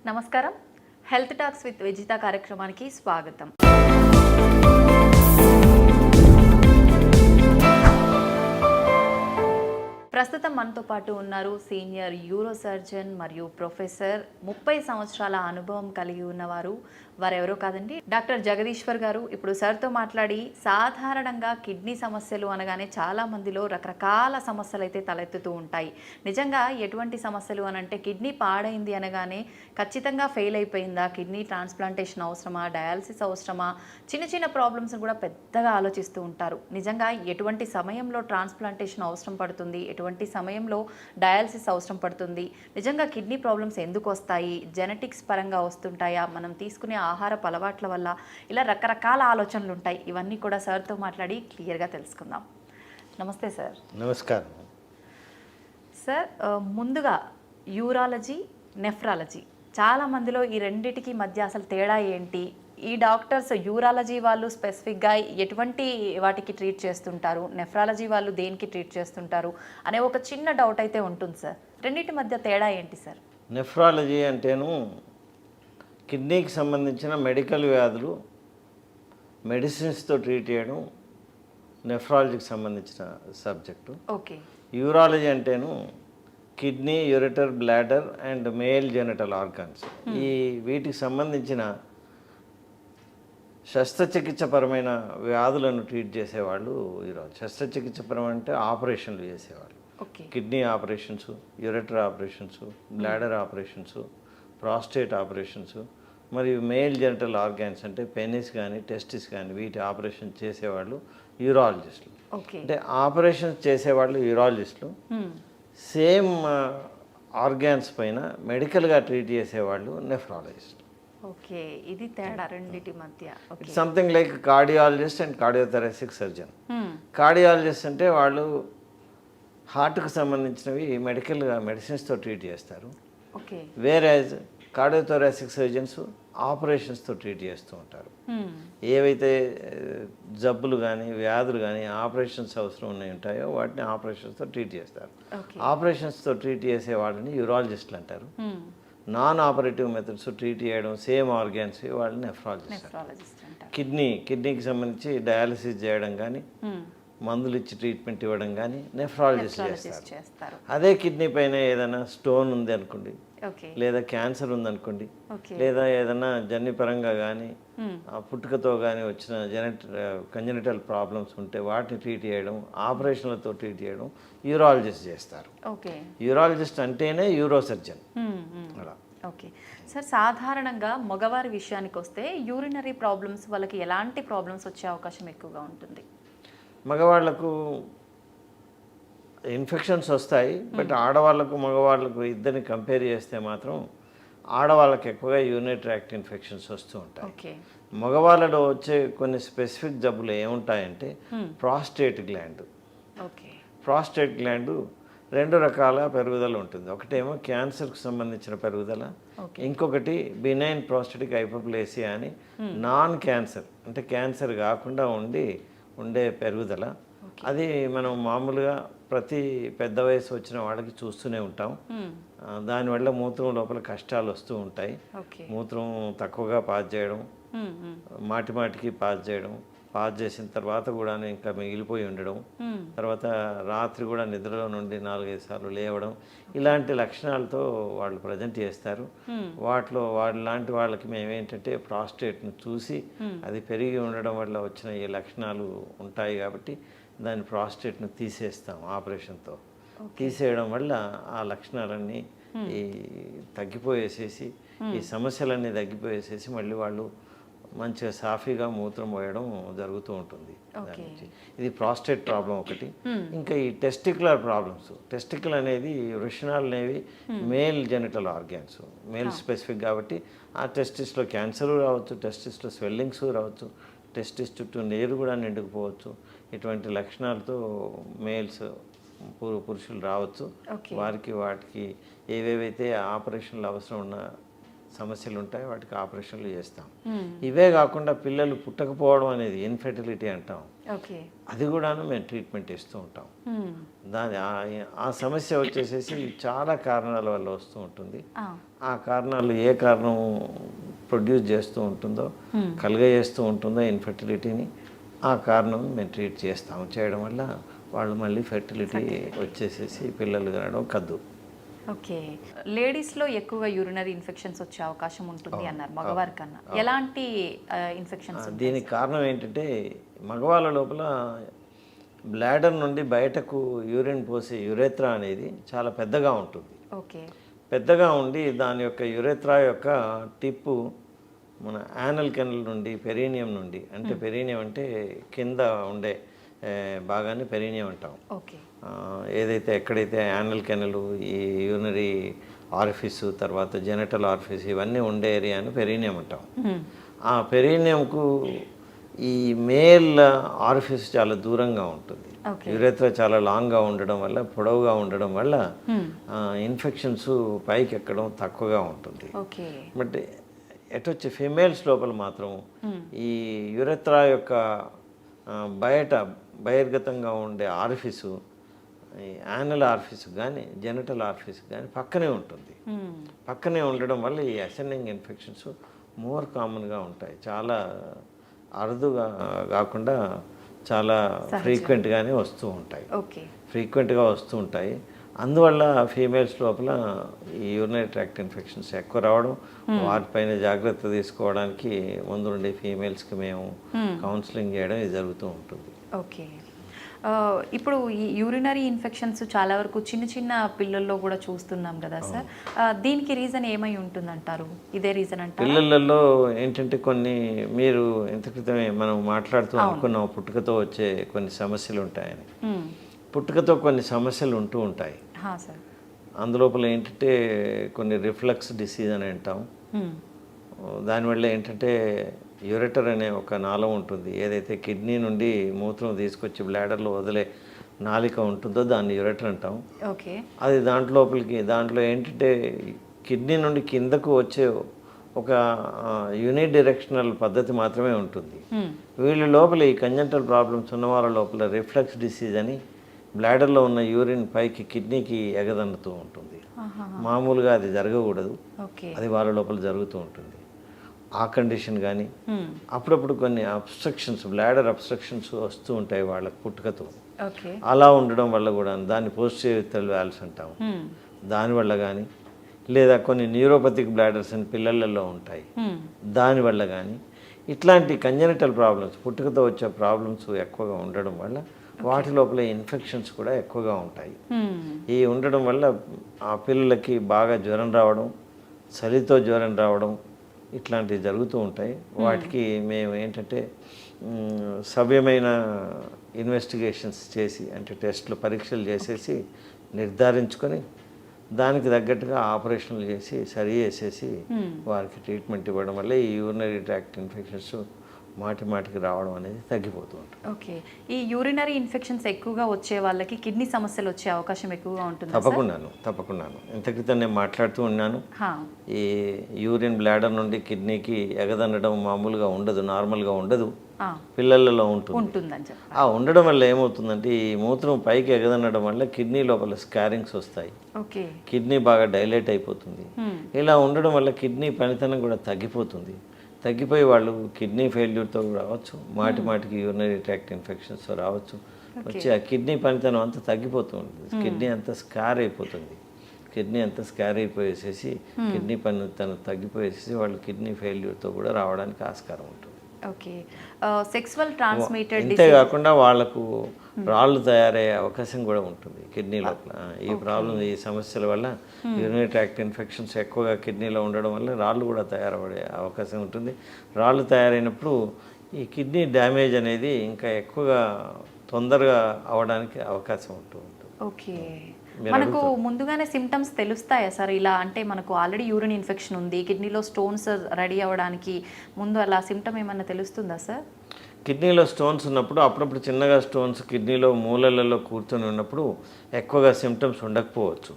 నమస్కారం. Health talks with Vijitha కార్యక్రమానికి స్వాగతం. ప్రస్తుతం మనతో పాటు ఉన్నారు సీనియర్ యూరో సర్జన్ మరియు ప్రొఫెసర్, 30 సంవత్సరాల అనుభవం కలిగి ఉన్నవారు. వారెవరో కాదండి, డాక్టర్ జగదీశ్వర్ గారు. ఇప్పుడు సార్తో మాట్లాడి, సాధారణంగా కిడ్నీ సమస్యలు అనగానే చాలా మందిలో రకరకాల సమస్యలు అయితే తలెత్తుతూ ఉంటాయి. నిజంగా ఎటువంటి సమస్యలు అనంటే, కిడ్నీ పాడైంది అనగానే ఖచ్చితంగా ఫెయిల్ అయిపోయిందా, కిడ్నీ ట్రాన్స్ప్లాంటేషన్ అవసరమా, డయాలసిస్ అవసరమా, చిన్న చిన్న ప్రాబ్లమ్స్ కూడా పెద్దగా ఆలోచిస్తూ ఉంటారు. నిజంగా ఎటువంటి సమయంలో ట్రాన్స్ప్లాంటేషన్ అవసరం పడుతుంది, ఎటువంటి సమయంలో డయాలసిస్ అవసరం పడుతుంది, నిజంగా కిడ్నీ ప్రాబ్లమ్స్ ఎందుకు వస్తాయి, జెనెటిక్స్ పరంగా వస్తుంటాయా, మనం తీసుకునే ఆహారపు అలవాట్ల వల్ల, ఇలా రకరకాల ఆలోచనలు ఉంటాయి. ఇవన్నీ కూడా సార్తో మాట్లాడి క్లియర్గా తెలుసుకుందాం. నమస్తే సార్. నమస్కారం సార్. ముందుగా యూరాలజీ, నెఫ్రాలజీ, చాలా మందిలో ఈ రెండిటికి మధ్య అసలు తేడా ఏంటి, ఈ డాక్టర్స్ యూరాలజీ వాళ్ళు స్పెసిఫిక్గా ఎటువంటి వాటికి ట్రీట్ చేస్తుంటారు, నెఫ్రాలజీ వాళ్ళు దేనికి ట్రీట్ చేస్తుంటారు అనే ఒక చిన్న డౌట్ అయితే ఉంటుంది సార్. రెండింటి మధ్య తేడా ఏంటి సార్? నెఫ్రాలజీ అంటేను కిడ్నీకి సంబంధించిన మెడికల్ వ్యాధులు మెడిసిన్స్తో ట్రీట్ చేయడం నెఫ్రాలజీకి సంబంధించిన సబ్జెక్టు. ఓకే. యూరాలజీ అంటేను kidney, ureter, bladder and male genital organs, ఈ వీటికి సంబంధించిన శస్త్రచికిత్సపరమైన వ్యాధులను ట్రీట్ చేసేవాళ్ళు ఈరోజు. శస్త్రచికిత్సపరం అంటే ఆపరేషన్లు చేసేవాళ్ళు. Kidney operations, ureter operations, bladder operations, prostate operations, మరియు మేల్ జెనిటల్ ఆర్గాన్స్ అంటే పెనిస్ కానీ టెస్టిస్ కానీ వీటి ఆపరేషన్ చేసేవాళ్ళు యూరాలజిస్టులు. అంటే ఆపరేషన్స్ చేసేవాళ్ళు యూరాలజిస్టులు, సేమ్ ఆర్గాన్స్ పైన మెడికల్గా ట్రీట్ చేసేవాళ్ళు నెఫ్రాలజిస్టులు. ఓకే, ఇది తేడా రెండింటి మధ్య. Something like cardiologist and cardiothoracic surgeon. Cardiologist అంటే వాళ్ళు హార్ట్కి సంబంధించినవి మెడికల్గా మెడిసిన్స్తో ట్రీట్ చేస్తారు. వేరేజ్ కార్డియోథొరాసిక్ సర్జన్స్ ఆపరేషన్స్తో ట్రీట్ చేస్తూ ఉంటారు. ఏవైతే జబ్బులు కానీ వ్యాధులు కానీ ఆపరేషన్స్ అవసరం ఉంటాయో వాటిని ఆపరేషన్స్తో ట్రీట్ చేస్తారు. ఆపరేషన్స్తో ట్రీట్ చేసే వాళ్ళని యూరాలజిస్టులు అంటారు. నాన్ ఆపరేటివ్ మెథడ్స్ ట్రీట్ చేయడం సేమ్ ఆర్గాన్స్ వాళ్ళని నెఫ్రాలజిస్ట్. కిడ్నీకి సంబంధించి డయాలసిస్ చేయడం కానీ, మందులు ఇచ్చి ట్రీట్మెంట్ ఇవ్వడం కానీ నెఫ్రాలజిస్ట్ చేస్తారు. అదే కిడ్నీ పైన ఏదైనా స్టోన్ ఉంది అనుకోండి, లేదా క్యాన్సర్ ఉందనుకోండి, లేదా ఏదైనా జన్యుపరంగా కానీ పుట్టుకతో కానీ వచ్చిన కంజెనిటల్ ప్రాబ్లమ్స్ ఉంటే వాటిని ట్రీట్ చేయడం, ఆపరేషన్లతో ట్రీట్ చేయడం యూరాలజిస్ట్ చేస్తారు. యూరాలజిస్ట్ అంటేనే యూరో సర్జన్. అలా. ఓకే సార్, సాధారణంగా మగవారి విషయానికి వస్తే యూరినరీ ప్రాబ్లమ్స్ వాళ్ళకి ఎలాంటి ప్రాబ్లమ్స్ వచ్చే అవకాశం ఎక్కువగా ఉంటుంది? మగవాళ్లకు ఇన్ఫెక్షన్స్ వస్తాయి, బట్ ఆడవాళ్ళకు మగవాళ్ళకు ఇద్దరిని కంపేర్ చేస్తే మాత్రం ఆడవాళ్ళకి ఎక్కువగా యూరినరీ ట్రాక్ట్ ఇన్ఫెక్షన్స్ వస్తూ ఉంటాయి. మగవాళ్ళలో వచ్చే కొన్ని స్పెసిఫిక్ జబ్బులు ఏముంటాయంటే ప్రాస్టేట్ గ్లాండ్. ప్రాస్టేట్ గ్లాండ్ రెండు రకాల పెరుగుదల ఉంటుంది. ఒకటేమో క్యాన్సర్కి సంబంధించిన పెరుగుదల, ఇంకొకటి బినైన్ ప్రాస్టేటిక్ హైపోప్లేసియా అని నాన్ క్యాన్సర్ అంటే క్యాన్సర్ కాకుండా ఉండే పెరుగుదల. అది మనం మామూలుగా ప్రతి పెద్ద వయసు వచ్చిన వాళ్ళకి చూస్తూనే ఉంటాం. దానివల్ల మూత్రం లోపల కష్టాలు వస్తూ ఉంటాయి. మూత్రం తక్కువగా పాస్ చేయడం, మాటికి పాస్ చేయడం, పాస్ చేసిన తర్వాత కూడా ఇంకా మిగిలిపోయి ఉండడం, తర్వాత రాత్రి కూడా నిద్రలో నుండి 4-5 సార్లు లేవడం, ఇలాంటి లక్షణాలతో వాళ్ళు ప్రజెంట్ చేస్తారు. లాంటి వాళ్ళకి మేమేంటంటే ప్రాస్టేట్ను చూసి అది పెరిగి ఉండడం వల్ల వచ్చిన ఈ లక్షణాలు ఉంటాయి కాబట్టి దాని ప్రాస్టేట్ను తీసేస్తాం ఆపరేషన్తో. తీసేయడం వల్ల ఆ లక్షణాలన్నీ తగ్గిపోయేసేసి, ఈ సమస్యలన్నీ తగ్గిపోయేసేసి మళ్ళీ వాళ్ళు మంచిగా సాఫీగా మూత్రం పోయడం జరుగుతూ ఉంటుంది. ఇది ప్రాస్టేట్ ప్రాబ్లం ఒకటి. ఇంకా ఈ టెస్టిక్యులర్ ప్రాబ్లమ్స్. టెస్టికల్ అనేది వృషణాలు అనేవి male genital organs, male specific కాబట్టి ఆ టెస్టిస్లో క్యాన్సర్ రావచ్చు, టెస్టిస్లో స్వెల్లింగ్స్ రావచ్చు, టెస్టిస్ చుట్టూ నీరు కూడా నిండుకుపోవచ్చు. ఇటువంటి లక్షణాలతో మేల్స్ పురుషులు రావచ్చు. వాటికి ఏవేవైతే ఆపరేషన్లు అవసరం ఉన్న సమస్యలు ఉంటాయి వాటికి ఆపరేషన్లు చేస్తాం. ఇవే కాకుండా పిల్లలు పుట్టకపోవడం అనేది ఇన్ఫెర్టిలిటీ అంటాం. ఓకే. అది కూడాను మేము ట్రీట్మెంట్ ఇస్తూ ఉంటాం. ఆ సమస్య వచ్చేసేసి చాలా కారణాల వల్ల వస్తూ ఉంటుంది. ఆ కారణాలు ఏ కారణం ప్రొడ్యూస్ చేస్తూ ఉంటుందో, కలుగజేస్తూ ఉంటుందో ఇన్ఫెర్టిలిటీని, ఆ కారణం మేము ట్రీట్ చేస్తాము. చేయడం వల్ల వాళ్ళు మళ్ళీ ఫెర్టిలిటీ వచ్చేసేసి పిల్లలు కనడం కద్దు. ఓకే. లేడీస్లో ఎక్కువగా యూరినరీ ఇన్ఫెక్షన్స్ వచ్చే అవకాశం ఉంటుంది అన్నారు మగవారి కన్నా. ఎలాంటి ఇన్ఫెక్షన్స్? దీనికి కారణం ఏంటంటే మగవాళ్ళ లోపల బ్లాడర్ నుండి బయటకు యూరిన్ పోసే యురేత్రా అనేది చాలా పెద్దగా ఉంటుంది. ఓకే. పెద్దగా ఉండి దాని యొక్క యురేత్రా యొక్క టిప్పు మన యానల్ కెనల్ నుండి పెరీనియం నుండి, అంటే పెరీనియం అంటే కింద ఉండే భాగాన్ని పెరీనియం అంటాం. ఓకే. ఏదైతే ఎక్కడైతే యానల్ కెనలు, ఈ యూరినరీ ఆరిఫిస్, తర్వాత జెనటల్ ఆరిఫిస్ ఇవన్నీ ఉండే ఏరియాను పెరీనియం అంటాం. ఆ పెరీనియంకు ఈ మేల్ ఆరిఫిస్ చాలా దూరంగా ఉంటుంది. యురేత్రా చాలా లాంగ్గా ఉండడం వల్ల, పొడవుగా ఉండడం వల్ల ఇన్ఫెక్షన్స్ పైకి ఎక్కడం తక్కువగా ఉంటుంది. బట్ ఎటొచ్చి ఫిమేల్స్ లోపల మాత్రం ఈ యురేత్రా యొక్క బయట బహిర్గతంగా ఉండే ఆరిఫిసు, యానల్ ఆరిఫిస్ కానీ జెనటల్ ఆరిఫిస్ కానీ పక్కనే ఉంటుంది. పక్కనే ఉండడం వల్ల ఈ అసెండింగ్ ఇన్ఫెక్షన్స్ మోర్ కామన్గా ఉంటాయి. చాలా అరుదుగా కాకుండా చాలా ఫ్రీక్వెంట్గానే వస్తూ ఉంటాయి. ఫ్రీక్వెంట్గా వస్తూ ఉంటాయి. అందువల్ల ఫీమేల్స్ లోపల ఈ యూరినరీ ట్రాక్ట్ ఇన్ఫెక్షన్స్ ఎక్కువ రావడం, వాటిపైన జాగ్రత్త తీసుకోవడానికి ముందు నుండి ఫీమేల్స్కి మేము కౌన్సిలింగ్ చేయడం ఇది జరుగుతూ ఉంటుంది. ఓకే. ఇప్పుడు ఈ యూరినరీ ఇన్ఫెక్షన్స్ చాలా వరకు చిన్న చిన్న పిల్లల్లో కూడా చూస్తున్నాం కదా సార్, దీనికి రీజన్ ఏమై ఉంటుందంటారు? ఇదే రీజన్ అంటారు? పిల్లలలో ఏంటంటే కొన్ని మీరు ఇంత క్రితమే మనం మాట్లాడుతూ అనుకున్నాం పుట్టుకతో వచ్చే కొన్ని సమస్యలు ఉంటాయని. పుట్టుకతో కొన్ని సమస్యలు ఉంటూ ఉంటాయి. అందులోపల ఏంటంటే కొన్ని రిఫ్లక్స్ డిసీజ్ అని అంటాం. దానివల్ల ఏంటంటే యూరెటర్ అనే ఒక నాళం ఉంటుంది, ఏదైతే కిడ్నీ నుండి మూత్రం తీసుకొచ్చి బ్లాడర్లో వదిలే నాలిక ఉంటుందో దాన్ని యూరెటర్ అంటాం. అది దాంట్లో ఏంటంటే కిడ్నీ నుండి కిందకు వచ్చే ఒక యూని డైరెక్షనల్ పద్ధతి మాత్రమే ఉంటుంది. వీళ్ళ లోపల ఈ కంజంటల్ ప్రాబ్లమ్స్ ఉన్న వాళ్ళ లోపల రిఫ్లక్స్ డిసీజ్ అని బ్లాడర్లో ఉన్న యూరిన్ పైకి కిడ్నీకి ఎగదన్నుతూ ఉంటుంది. మామూలుగా అది జరగకూడదు, అది వాళ్ళ లోపల జరుగుతూ ఉంటుంది. ఆ కండిషన్ కానీ అప్పుడప్పుడు కొన్ని అబ్స్ట్రక్షన్స్, బ్లాడర్ అబ్స్ట్రక్షన్స్ వస్తూ ఉంటాయి వాళ్ళకి పుట్టుకతో. అలా ఉండడం వల్ల కూడా దాన్ని పోస్టీరియర్ వాల్వ్స్ అంటాము. దానివల్ల కానీ, లేదా కొన్ని న్యూరోపతిక్ బ్లాడర్స్ అని పిల్లలలో ఉంటాయి, దానివల్ల కానీ ఇట్లాంటి కంజనిటల్ ప్రాబ్లమ్స్, పుట్టుకతో వచ్చే ప్రాబ్లమ్స్ ఎక్కువగా ఉండడం వల్ల వాటి లోపల ఇన్ఫెక్షన్స్ కూడా ఎక్కువగా ఉంటాయి. ఈ ఉండడం వల్ల ఆ పిల్లలకి బాగా జ్వరం రావడం, చలితో జ్వరం రావడం ఇట్లాంటివి జరుగుతూ ఉంటాయి. వాటికి మేము ఏంటంటే సవ్యమైన ఇన్వెస్టిగేషన్స్ చేసి, అంటే టెస్ట్లు పరీక్షలు చేసేసి నిర్ధారించుకొని దానికి తగ్గట్టుగా ఆపరేషన్లు చేసి సరి చేసేసి వారికి ట్రీట్మెంట్ ఇవ్వడం వల్ల ఈ యూరినరీ ట్రాక్ట్ ఇన్ఫెక్షన్స్ మాటికి రావడం అనేది తగ్గిపోతూ ఉంటుంది. ఓకే. ఈ యూరినరీ ఇన్ఫెక్షన్స్ ఎక్కువగా వచ్చే వాళ్ళకి కిడ్నీ సమస్యలు వచ్చే అవకాశం ఎక్కువగా ఉంటుంది? తప్పకుండాను. ఇంత క్రితం నేను మాట్లాడుతూ ఉన్నాను, ఈ యూరిన్ బ్లాడర్ నుండి కిడ్నీకి ఎగదనడం మామూలుగా ఉండదు, నార్మల్గా ఉండదు, పిల్లలలో ఉంటుంది. ఆ ఉండడం వల్ల ఏమవుతుందంటే ఈ మూత్రం పైకి ఎగదనడం వల్ల కిడ్నీ లోపల స్కారింగ్స్ వస్తాయి, కిడ్నీ బాగా డైలేట్ అయిపోతుంది. ఇలా ఉండడం వల్ల కిడ్నీ పనితనం కూడా తగ్గిపోయి వాళ్ళు కిడ్నీ ఫెయిల్యూర్తో రావచ్చు, మాటికి యూరినరీ ట్రాక్ట్ ఇన్ఫెక్షన్స్ రావచ్చు. వచ్చి ఆ కిడ్నీ పనితనం అంతా తగ్గిపోతూ ఉంటుంది, కిడ్నీ అంతా స్కార్ అయిపోయేసేసి కిడ్నీ పనితనం తగ్గిపోయేసి వాళ్ళు కిడ్నీ ఫెయిల్యూర్తో కూడా రావడానికి ఆస్కారం ఉంటుంది. ఓకే. సెక్సువల్ ట్రాన్స్మిటెడ్ ఇంతే కాకుండా వాళ్ళకు రాళ్ళు తయారయ్యే అవకాశం కూడా ఉంటుంది కిడ్నీ లోపల. ఈ ప్రాబ్లం, ఈ సమస్యల వల్ల యూరినరీ ట్రాక్ట్ ఇన్ఫెక్షన్స్ ఎక్కువగా కిడ్నీలో ఉండడం వల్ల రాళ్ళు కూడా తయారయ్యే అవకాశం ఉంటుంది. రాళ్ళు తయారైనప్పుడు ఈ కిడ్నీ డ్యామేజ్ అనేది ఇంకా ఎక్కువగా తొందరగా అవడానికి అవకాశం ఉంటుంది. ఓకే. మనకు ముందుగానే సిమ్టమ్స్ తెలుస్తాయా సార్? ఇలా అంటే మనకు ఆల్రెడీ యూరిన్ ఇన్ఫెక్షన్ ఉంది, కిడ్నీలో స్టోన్స్ రెడీ అవ్వడానికి ముందు అలా సిమ్టమ్ ఏమన్నా తెలుస్తుందా సార్? కిడ్నీలో స్టోన్స్ ఉన్నప్పుడు అప్పుడప్పుడు చిన్నగా స్టోన్స్ కిడ్నీలో మూలలలో కూర్చొని ఉన్నప్పుడు ఎక్కువగా సిమ్టమ్స్ ఉండకపోవచ్చు.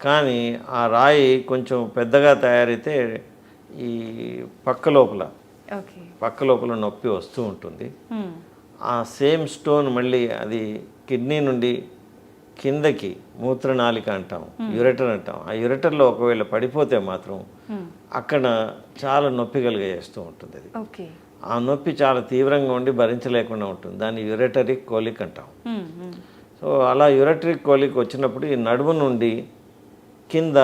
కానీ ఆ రాయి కొంచెం పెద్దగా తయారైతే ఈ పక్క లోపల నొప్పి వస్తూ ఉంటుంది. ఆ సేమ్ స్టోన్ మళ్ళీ అది కిడ్నీ నుండి కిందకి మూత్రనాళిక అంటాం, యురెటర్ అంటాం. ఆ యురెటర్లో ఒకవేళ పడిపోతే మాత్రం అక్కడ చాలా నొప్పి కలిగేస్తూ ఉంటుంది. అది ఓకే. ఆ నొప్పి చాలా తీవ్రంగా ఉండి భరించలేకుండా ఉంటుంది. దాన్ని యురెటరిక్ కోలిక్ అంటాం. సో అలా యురెటరిక్ కోలిక్ వచ్చినప్పుడు ఈ నడుము నుండి కింద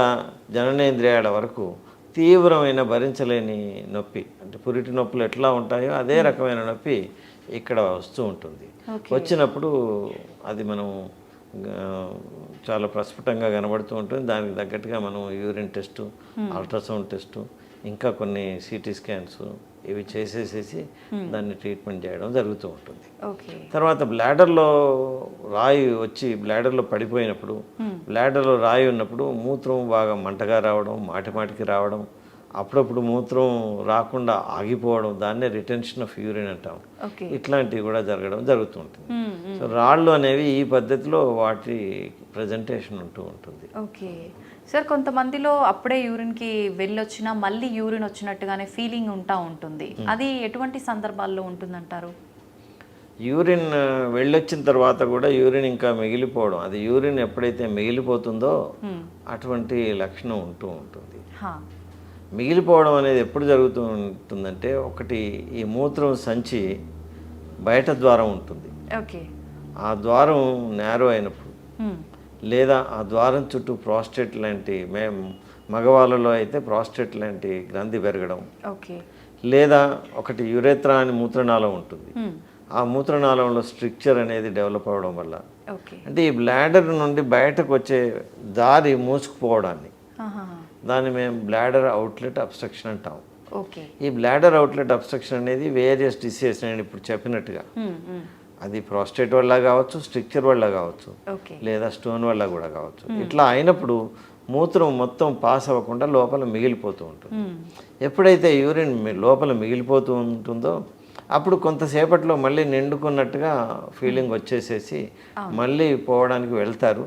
జననేంద్రియాల వరకు తీవ్రమైన భరించలేని నొప్పి, అంటే పురిటి నొప్పులు ఎట్లా ఉంటాయో అదే రకమైన నొప్పి ఇక్కడ వస్తూ ఉంటుంది. వచ్చినప్పుడు అది మనం చాలా ప్రస్ఫుటంగా కనబడుతూ ఉంటుంది. దానికి తగ్గట్టుగా మనం యూరిన్ టెస్టు, అల్ట్రాసౌండ్ టెస్టు, ఇంకా కొన్ని సిటీ స్కాన్స్ ఇవి చేసేసేసి దాన్ని ట్రీట్మెంట్ చేయడం జరుగుతూ ఉంటుంది. తర్వాత బ్లాడర్లో రాయి వచ్చి బ్లాడర్లో పడిపోయినప్పుడు, బ్లాడర్లో రాయి ఉన్నప్పుడు మూత్రం బాగా మంటగా రావడం, మాటికి రావడం, అప్పుడప్పుడు మూత్రం రాకుండా ఆగిపోవడం, దాన్నే రిటెన్షన్ ఆఫ్ యూరిన్ అంటాం. ఇట్లాంటివి కూడా జరగడం జరుగుతూ ఉంటుంది. సో రాళ్ళు అనేవి ఈ పద్ధతిలో వాటి ప్రజెంటేషన్ ఉంటూ ఉంటుంది. ఓకే సార్, కొంతమందిలో అప్పుడే యూరిన్కి వెళ్ళొచ్చినా మళ్ళీ యూరిన్ వచ్చినట్టుగానే ఫీలింగ్ ఉంటుంది. అది ఎటువంటి సందర్భాల్లో ఉంటుందంటారు? యూరిన్ వెళ్ళొచ్చిన తర్వాత కూడా యూరిన్ ఇంకా మిగిలిపోవడం, అది యూరిన్ ఎప్పుడైతే మిగిలిపోతుందో అటువంటి లక్షణం ఉంటూ ఉంటుంది. మిగిలిపోవడం అనేది ఎప్పుడు జరుగుతూ ఉంటుందంటే, ఒకటి ఈ మూత్రం సంచి బయట ద్వారం ఉంటుంది. ఓకే. ఆ ద్వారం నేరో అయినప్పుడు, లేదా ఆ ద్వారం చుట్టూ ప్రాస్టేట్ లాంటి, మగవాళ్ళలో అయితే ప్రాస్టేట్ లాంటి గ్రంథి పెరగడం, లేదా ఒకటి యురేత్రా అని మూత్రనాళం ఉంటుంది. ఆ మూత్రనాళంలో స్ట్రిక్చర్ అనేది డెవలప్ అవ్వడం వల్ల, అంటే ఈ బ్లాడర్ నుండి బయటకు వచ్చే దారి మూసుకుపోవడాన్ని, దాన్ని మేము బ్లాడర్ అవుట్లెట్ అబ్స్ట్రక్షన్ అంటాం. ఈ బ్లాడర్ అవుట్లెట్ అబ్స్ట్రక్షన్ అనేది వేరియస్ డిసీజెస్ నేను ఇప్పుడు చెప్పినట్టుగా, అది ప్రాస్టేట్ వల్ల కావచ్చు, స్ట్రిక్చర్ వల్ల కావచ్చు, లేదా స్టోన్ వల్ల కూడా కావచ్చు. ఇట్లా అయినప్పుడు మూత్రం మొత్తం పాస్ అవ్వకుండా లోపల మిగిలిపోతూ ఉంటుంది. ఎప్పుడైతే యూరిన్ లోపల మిగిలిపోతూ ఉంటుందో అప్పుడు కొంతసేపట్లో మళ్ళీ నిండుకున్నట్టుగా ఫీలింగ్ వచ్చేసేసి మళ్ళీ పోవడానికి వెళ్తారు.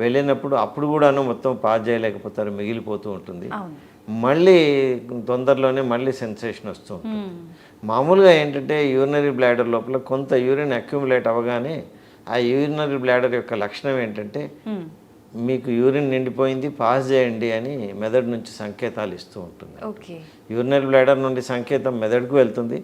వెళ్ళినప్పుడు అప్పుడు కూడాను మొత్తం పాస్ చేయలేకపోతారు, మిగిలిపోతూ ఉంటుంది. మళ్ళీ తొందరలోనే మళ్ళీ సెన్సేషన్ వస్తూ ఉంటుంది. మామూలుగా ఏంటంటే యూరినరీ బ్లాడర్ లోపల కొంత యూరిన్ అక్యుములేట్ అవ్వగానే ఆ యూరినరీ బ్లాడర్ యొక్క లక్షణం ఏంటంటే, మీకు యూరిన్ నిండిపోయింది, పాస్ చేయండి అని మెదడు నుంచి సంకేతాలు ఇస్తూ ఉంటుంది. యూరినరీ బ్లాడర్ నుండి సంకేతం మెదడుకు వెళ్తుంది,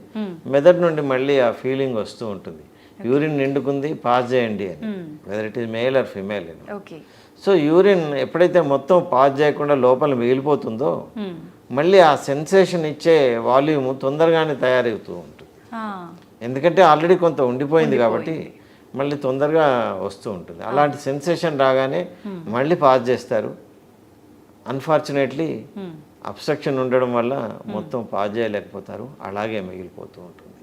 మెదడు నుండి మళ్ళీ ఆ ఫీలింగ్ వస్తూ ఉంటుంది, యూరిన్ నిండుకుంది, పాస్ చేయండి అని, whether it is male or female అని. సో యూరిన్ ఎప్పుడైతే మొత్తం పాస్ చేయకుండా లోపల మిగిలిపోతుందో మళ్ళీ ఆ సెన్సేషన్ ఇచ్చే వాల్యూమ్ తొందరగానే తయారవుతూ ఉంటుంది. ఎందుకంటే ఆల్రెడీ కొంత ఉండిపోయింది కాబట్టి మళ్ళీ తొందరగా వస్తూ ఉంటుంది. అలాంటి సెన్సేషన్ రాగానే మళ్ళీ పాస్ చేస్తారు. అన్ఫార్చునేట్లీ అబ్స్ట్రక్షన్ ఉండడం వల్ల మొత్తం పాస్ చేయలేకపోతారు, అలాగే మిగిలిపోతూ ఉంటుంది.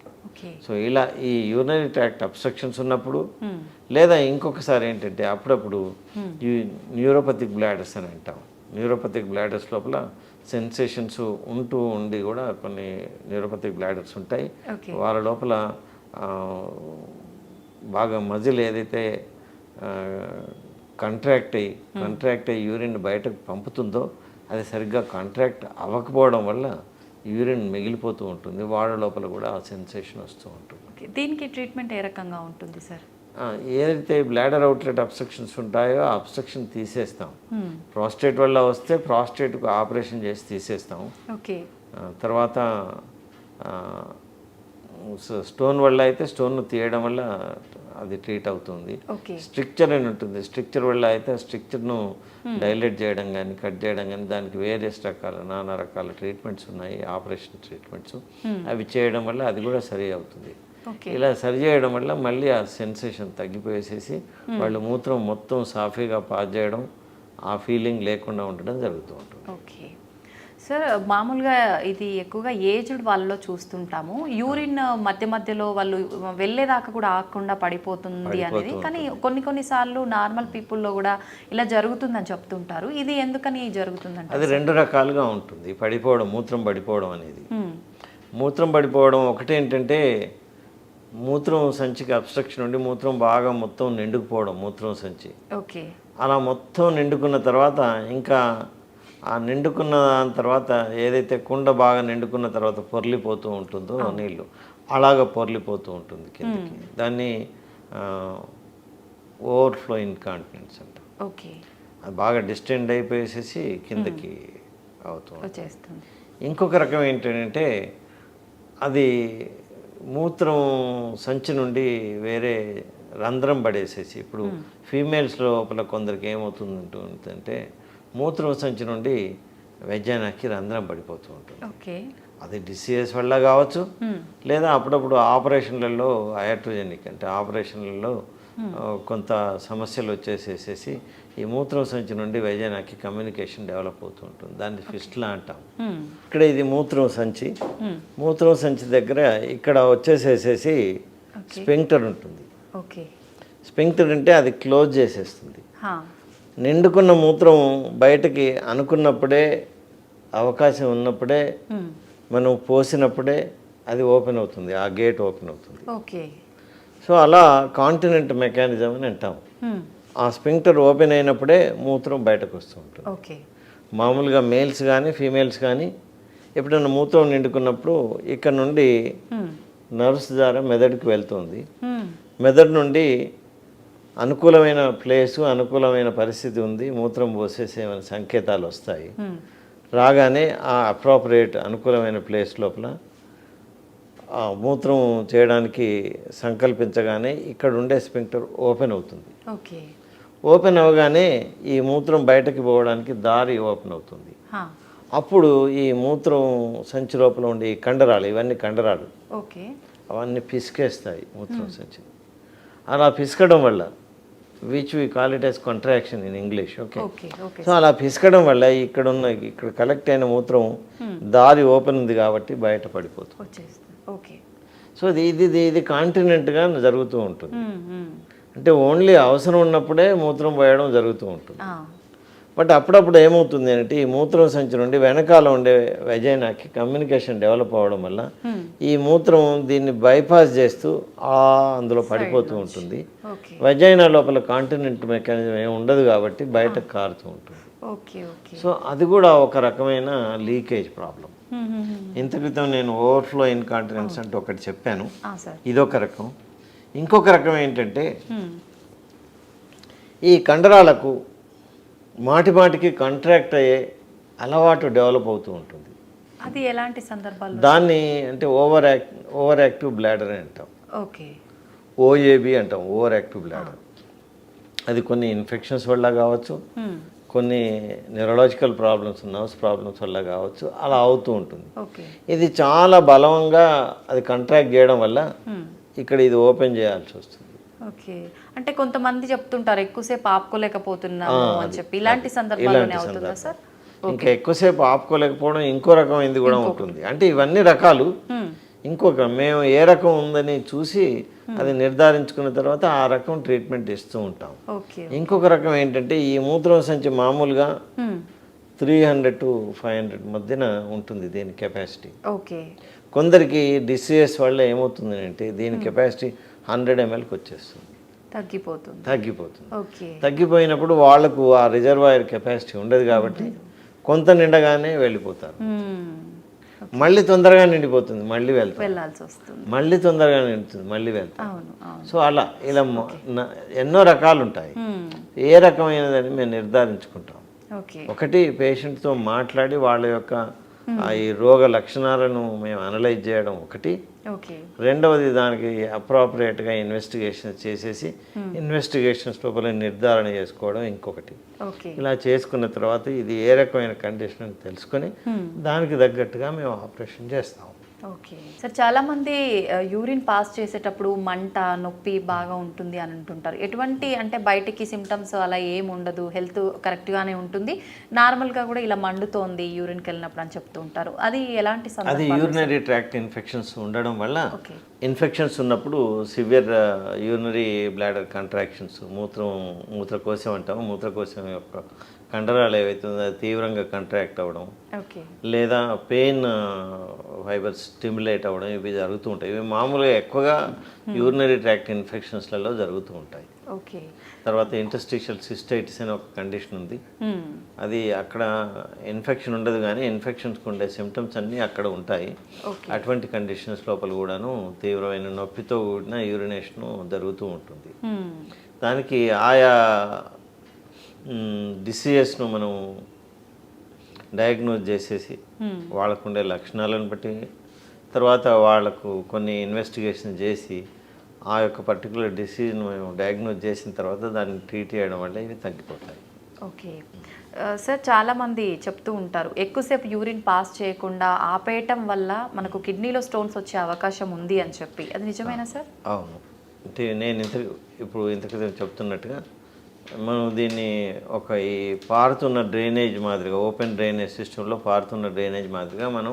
సో ఇలా ఈ యూరినరీ ట్రాక్ట్ అబ్స్ట్రక్షన్స్ ఉన్నప్పుడు, లేదా ఇంకొకసారి ఏంటంటే అప్పుడప్పుడు ఈ న్యూరోపతిక్ బ్లాడర్స్ అని అంటాం. న్యూరోపతిక్ బ్లాడర్స్ లోపల సెన్సేషన్స్ ఉంటూ ఉండి కూడా కొన్ని న్యూరోపతిక్ బ్లాడర్స్ ఉంటాయి. వాళ్ళ లోపల బాగా మజిల్ ఏదైతే కాంట్రాక్ట్ అయ్యి యూరిన్ బయటకు పంపుతుందో అది సరిగ్గా కాంట్రాక్ట్ అవ్వకపోవడం వల్ల యూరిన్ మిగిలిపోతూ ఉంటుంది. వాళ్ళ లోపల కూడా ఆ సెన్సేషన్ వస్తూ ఉంటుంది. దీనికి ట్రీట్మెంట్ ఏ రకంగా ఉంటుంది సార్? ఏదైతే బ్లాడర్ అవుట్లెట్ అబ్స్ట్రక్షన్స్ ఉంటాయో ఆ అబ్స్ట్రక్షన్ తీసేస్తాం. ప్రాస్టేట్ వల్ల వస్తే ప్రాస్టేట్కు ఆపరేషన్ చేసి తీసేస్తాం. తర్వాత స్టోన్ వల్ల అయితే స్టోన్ను తీయడం వల్ల అది ట్రీట్ అవుతుంది. స్ట్రిక్చర్ అని ఉంటుంది, స్ట్రిక్చర్ వల్ల అయితే స్ట్రిక్చర్ను డైలేట్ చేయడం కానీ కట్ చేయడం కానీ దానికి వేరియస్ రకాల నానా రకాల ట్రీట్మెంట్స్ ఉన్నాయి, ఆపరేషన్ ట్రీట్మెంట్స్. అవి చేయడం వల్ల అది కూడా సరి అవుతుంది. ఇలా సరి చేయడం వల్ల మళ్ళీ ఆ సెన్సేషన్ తగ్గిపోయేసేసి వాళ్ళు మూత్రం మొత్తం సాఫీగా పాస్ చేయడం, ఆ ఫీలింగ్ లేకుండా ఉండడం జరుగుతూ ఉంటుంది. ఓకే సార్, మామూలుగా ఇది ఎక్కువగా ఏజ్డ్ వాళ్ళలో చూస్తుంటాము. యూరిన్ మధ్యలో వాళ్ళు వెళ్ళేదాకా కూడా ఆగకుండా పడిపోతుంది అనేది, కానీ కొన్నిసార్లు నార్మల్ పీపుల్లో కూడా ఇలా జరుగుతుందని చెప్తుంటారు. ఇది ఎందుకని జరుగుతుందంటే? అది రెండు రకాలుగా ఉంటుంది పడిపోవడం, మూత్రం పడిపోవడం అనేది. మూత్రం పడిపోవడం ఒకటేంటంటే మూత్రం సంచికి అబ్స్ట్రక్షన్ ఉండి మూత్రం బాగా మొత్తం నిండుకుపోవడం, మూత్రం సంచి అలా మొత్తం నిండుకున్న తర్వాత, ఇంకా ఆ నిండుకున్న తర్వాత ఏదైతే కుండ బాగా నిండుకున్న తర్వాత పొర్లిపోతూ ఉంటుందో నీళ్ళు, అలాగ పొర్లిపోతూ ఉంటుంది కిందకి. దాన్ని ఓవర్ఫ్లో ఇన్కాంటినెన్స్ అంటాం. ఓకే. అది బాగా డిస్టెండ్ అయిపోయేసేసి కిందకి అవుతుంది. వచ్చేస్తుంది. ఇంకొక రకం ఏంటంటే అది మూత్రం సంచి నుండి వేరే రంధ్రం పడేసేసి, ఇప్పుడు ఫీమేల్స్ లోపల కొందరికి ఏమవుతుందంటే మూత్రం సంచి నుండి వెజైనాకి రంధ్రం పడిపోతూ ఉంటుంది. ఓకే. అది డిసీజెస్ వల్ల కావచ్చు, లేదా అప్పుడప్పుడు ఆపరేషన్లలో అయాట్రోజెనిక్ అంటే ఆపరేషన్లలో కొంత సమస్యలు వచ్చేసేసేసి ఈ మూత్రం సంచి నుండి వెజైనాకి కమ్యూనికేషన్ డెవలప్ అవుతూ ఉంటుంది. దాన్ని ఫిస్టులా అంటాం. ఇక్కడ ఇది మూత్రం సంచి. మూత్రం సంచి దగ్గర ఇక్కడ వచ్చేసేసేసి స్పింక్టర్ ఉంటుంది. ఓకే. స్పింక్టర్ అంటే అది క్లోజ్ చేసేస్తుంది. హా. నిండుకున్న మూత్రం బయటకి అనుకున్నప్పుడే, అవకాశం ఉన్నప్పుడే, మనం పోసినప్పుడే అది ఓపెన్ అవుతుంది, ఆ గేట్ ఓపెన్ అవుతుంది. ఓకే. సో అలా కాంటినెంట్ మెకానిజం అని అంటాం. ఆ స్పింక్టర్ ఓపెన్ అయినప్పుడే మూత్రం బయటకు వస్తూ ఉంటుంది. ఓకే. మామూలుగా మేల్స్ కానీ ఫీమేల్స్ కానీ ఎప్పుడైనా మూత్రం నిండుకున్నప్పుడు ఇక్కడ నుండి నర్వ్స్ ద్వారా మెదడుకి వెళ్తుంది. మెదడు నుండి అనుకూలమైన ప్లేసు, అనుకూలమైన పరిస్థితి ఉంది, మూత్రం పోసేసేమని సంకేతాలు వస్తాయి. రాగానే ఆ అప్రోప్రియేట్ అనుకూలమైన ప్లేస్ లోపల మూత్రం చేయడానికి సంకల్పించగానే ఇక్కడ ఉండే స్పింక్టర్ ఓపెన్ అవుతుంది. ఓకే. ఓపెన్ అవగానే ఈ మూత్రం బయటకి పోవడానికి దారి ఓపెన్ అవుతుంది. అప్పుడు ఈ మూత్రం సంచి లోపల ఉండే ఈ కండరాలు, ఇవన్నీ కండరాలు, ఓకే, అవన్నీ పిసికేస్తాయి మూత్రం సంచిని. అలా పిసకడం వల్ల, which we call it as contraction in English. Okay. So అలా పిసకడం వల్ల ఇక్కడ కలెక్ట్ అయిన మూత్రం దారి ఓపెన్ ఉంది కాబట్టి బయట పడిపోతుంది. ఓకే. సో ఇది కాంటినెంట్గా జరుగుతూ ఉంటుంది. అంటే ఓన్లీ అవసరం ఉన్నప్పుడే మూత్రం పోయడం జరుగుతూ ఉంటుంది. బట్ అప్పుడప్పుడు ఏమవుతుంది అంటే ఈ మూత్రం సంచి నుండి వెనకాల ఉండే వెజైనాకి కమ్యూనికేషన్ డెవలప్ అవ్వడం వల్ల ఈ మూత్రం దీన్ని బైపాస్ చేస్తూ అందులో పడిపోతూ ఉంటుంది. వెజైనా లోపల కాంటినెంట్ మెకానిజం ఏమి ఉండదు కాబట్టి బయటకు కారుతూ ఉంటుంది. సో అది కూడా ఒక రకమైన లీకేజ్ ప్రాబ్లం. ఇంత క్రితం నేను ఓవర్ఫ్లో ఇన్కాంటినెన్స్ అంటే ఒకటి చెప్పాను, ఇదొక రకం. ఇంకొక రకం ఏంటంటే ఈ కండరాలకు మాటిమాటికి కాంట్రాక్ట్ అయ్యే అలవాటు డెవలప్ అవుతూ ఉంటుంది. అది ఎలాంటి సందర్భాల్లో? దాన్ని అంటే ఓవర్ యాక్టివ్ బ్లాడర్ అని అంటాం. ఓకే. ఓఏబి అంటాం, ఓవర్ యాక్టివ్ బ్లాడర్. అది కొన్ని ఇన్ఫెక్షన్స్ వల్ల కావచ్చు, కొన్ని న్యూరలాజికల్ ప్రాబ్లమ్స్, నర్వ్స్ ప్రాబ్లమ్స్ వల్ల కావచ్చు, అలా అవుతూ ఉంటుంది. ఇది చాలా బలంగా అది కాంట్రాక్ట్ చేయడం వల్ల ఇక్కడ ఇది ఓపెన్ చేయాల్సి వస్తుంది. ఓకే. అంటే కొంతమంది చెప్తుంటారు ఎక్కువసేపు ఆపుకోలేకపోతున్నాము అని చెప్పి, ఇలాంటి సందర్భాల్లోనే అవుతుందా సార్? ఇంకా ఎక్కువసేపు ఆపుకోలేకపోవడం ఇంకో రకమైనది కూడా ఉంటుంది. అంటే ఇవన్నీ రకాలు. మేము ఏ రకం ఉందని చూసి అది నిర్ధారించుకున్న తర్వాత ఆ రకం ట్రీట్మెంట్ ఇస్తూ ఉంటాం. ఇంకొక రకం ఏంటంటే ఈ మూత్రం సంచి మామూలుగా 300 to 500 మధ్యన ఉంటుంది దీని కెపాసిటీ. కొందరికి డిసీజెస్ వల్ల ఏమవుతుంది అంటే దీని కెపాసిటీ 100 mlకి వచ్చేస్తుంది, తగ్గిపోతుంది. తగ్గిపోయినప్పుడు వాళ్లకు ఆ రిజర్వాయర్ కెపాసిటీ ఉండదు కాబట్టి కొంత నిండగానే వెళ్ళిపోతారు. మళ్ళీ తొందరగా నిండిపోతుంది, మళ్ళీ వెళ్ళాల్సి వస్తుంది, మళ్ళీ తొందరగా నిండుతుంది, మళ్ళీ వెళ్తాం. సో అలా ఇలా ఎన్నో రకాలు ఉంటాయి. ఏ రకమైనదని మేము నిర్ధారించుకుంటాం. ఒకటి పేషెంట్తో మాట్లాడి వాళ్ళ యొక్క ఈ రోగ లక్షణాలను మేము అనలైజ్ చేయడం ఒకటి. రెండవది దానికి అప్రాపరియేట్గా ఇన్వెస్టిగేషన్స్ చేసేసి ఇన్వెస్టిగేషన్స్ లోపల నిర్ధారణ చేసుకోవడం ఇంకొకటి. ఇలా చేసుకున్న తర్వాత ఇది ఏ రకమైన కండిషన్ అని తెలుసుకొని దానికి తగ్గట్టుగా మేము ఆపరేషన్ చేస్తాం. ఓకే సార్, చాలామంది యూరిన్ పాస్ చేసేటప్పుడు మంట, నొప్పి బాగా ఉంటుంది అని అంటుంటారు. ఎటువంటి అంటే బయటికి సిమ్టమ్స్ అలా ఏమి ఉండదు, హెల్త్ కరెక్ట్గానే ఉంటుంది, నార్మల్గా కూడా ఇలా మండుతోంది యూరిన్కి వెళ్ళినప్పుడు అని చెప్తూ ఉంటారు. అది ఎలాంటి సందర్భం? అది యూరినరీ ట్రాక్ట్ ఇన్ఫెక్షన్స్ ఉండడం వల్ల, ఇన్ఫెక్షన్స్ ఉన్నప్పుడు సివియర్ యూరినరీ బ్లాడర్ కాంట్రాక్షన్స్, మూత్రకోశం అంటాము, మూత్రకోశం యొక్క కండరాలు ఏవైతే ఉందో అది తీవ్రంగా కాంట్రాక్ట్ అవ్వడం, లేదా పెయిన్ ఫైబర్స్ స్టిమ్యులేట్ అవ్వడం, ఇవి జరుగుతూ ఉంటాయి. ఇవి మామూలుగా ఎక్కువగా యూరినరీ ట్రాక్ట్ ఇన్ఫెక్షన్స్లలో జరుగుతూ ఉంటాయి. ఓకే. తర్వాత ఇంటర్స్టిషియల్ సిస్టైటిస్ అనే ఒక కండిషన్ ఉంది. అది అక్కడ ఇన్ఫెక్షన్ ఉండదు కానీ ఇన్ఫెక్షన్స్కి ఉండే సిమ్టమ్స్ అన్నీ అక్కడ ఉంటాయి. అటువంటి కండిషన్స్ లోపల కూడాను తీవ్రమైన నొప్పితో కూడిన యూరినేషను జరుగుతూ ఉంటుంది. దానికి ఆయా డిసీజెస్ను మనం డయాగ్నోజ్ చేసేసి వాళ్ళకుండే లక్షణాలను బట్టి తర్వాత వాళ్ళకు కొన్ని ఇన్వెస్టిగేషన్ చేసి ఆ యొక్క పర్టికులర్ డిసీజ్ను మేము డయాగ్నోజ్ చేసిన తర్వాత దాన్ని ట్రీట్ చేయడం వల్ల ఇవి తగ్గిపోతాయి. ఓకే సార్, చాలామంది చెప్తూ ఉంటారు ఎక్కువసేపు యూరిన్ పాస్ చేయకుండా ఆపేయటం వల్ల మనకు కిడ్నీలో స్టోన్స్ వచ్చే అవకాశం ఉంది అని చెప్పి, అది నిజమేనా సార్? అవును. అంటే నేను ఇంతకు చెప్తున్నట్టుగా మనం దీన్ని ఒక ఈ పారుతున్న డ్రైనేజ్ మాదిరిగా, ఓపెన్ డ్రైనేజ్ సిస్టంలో పారుతున్న డ్రైనేజ్ మాదిరిగా మనం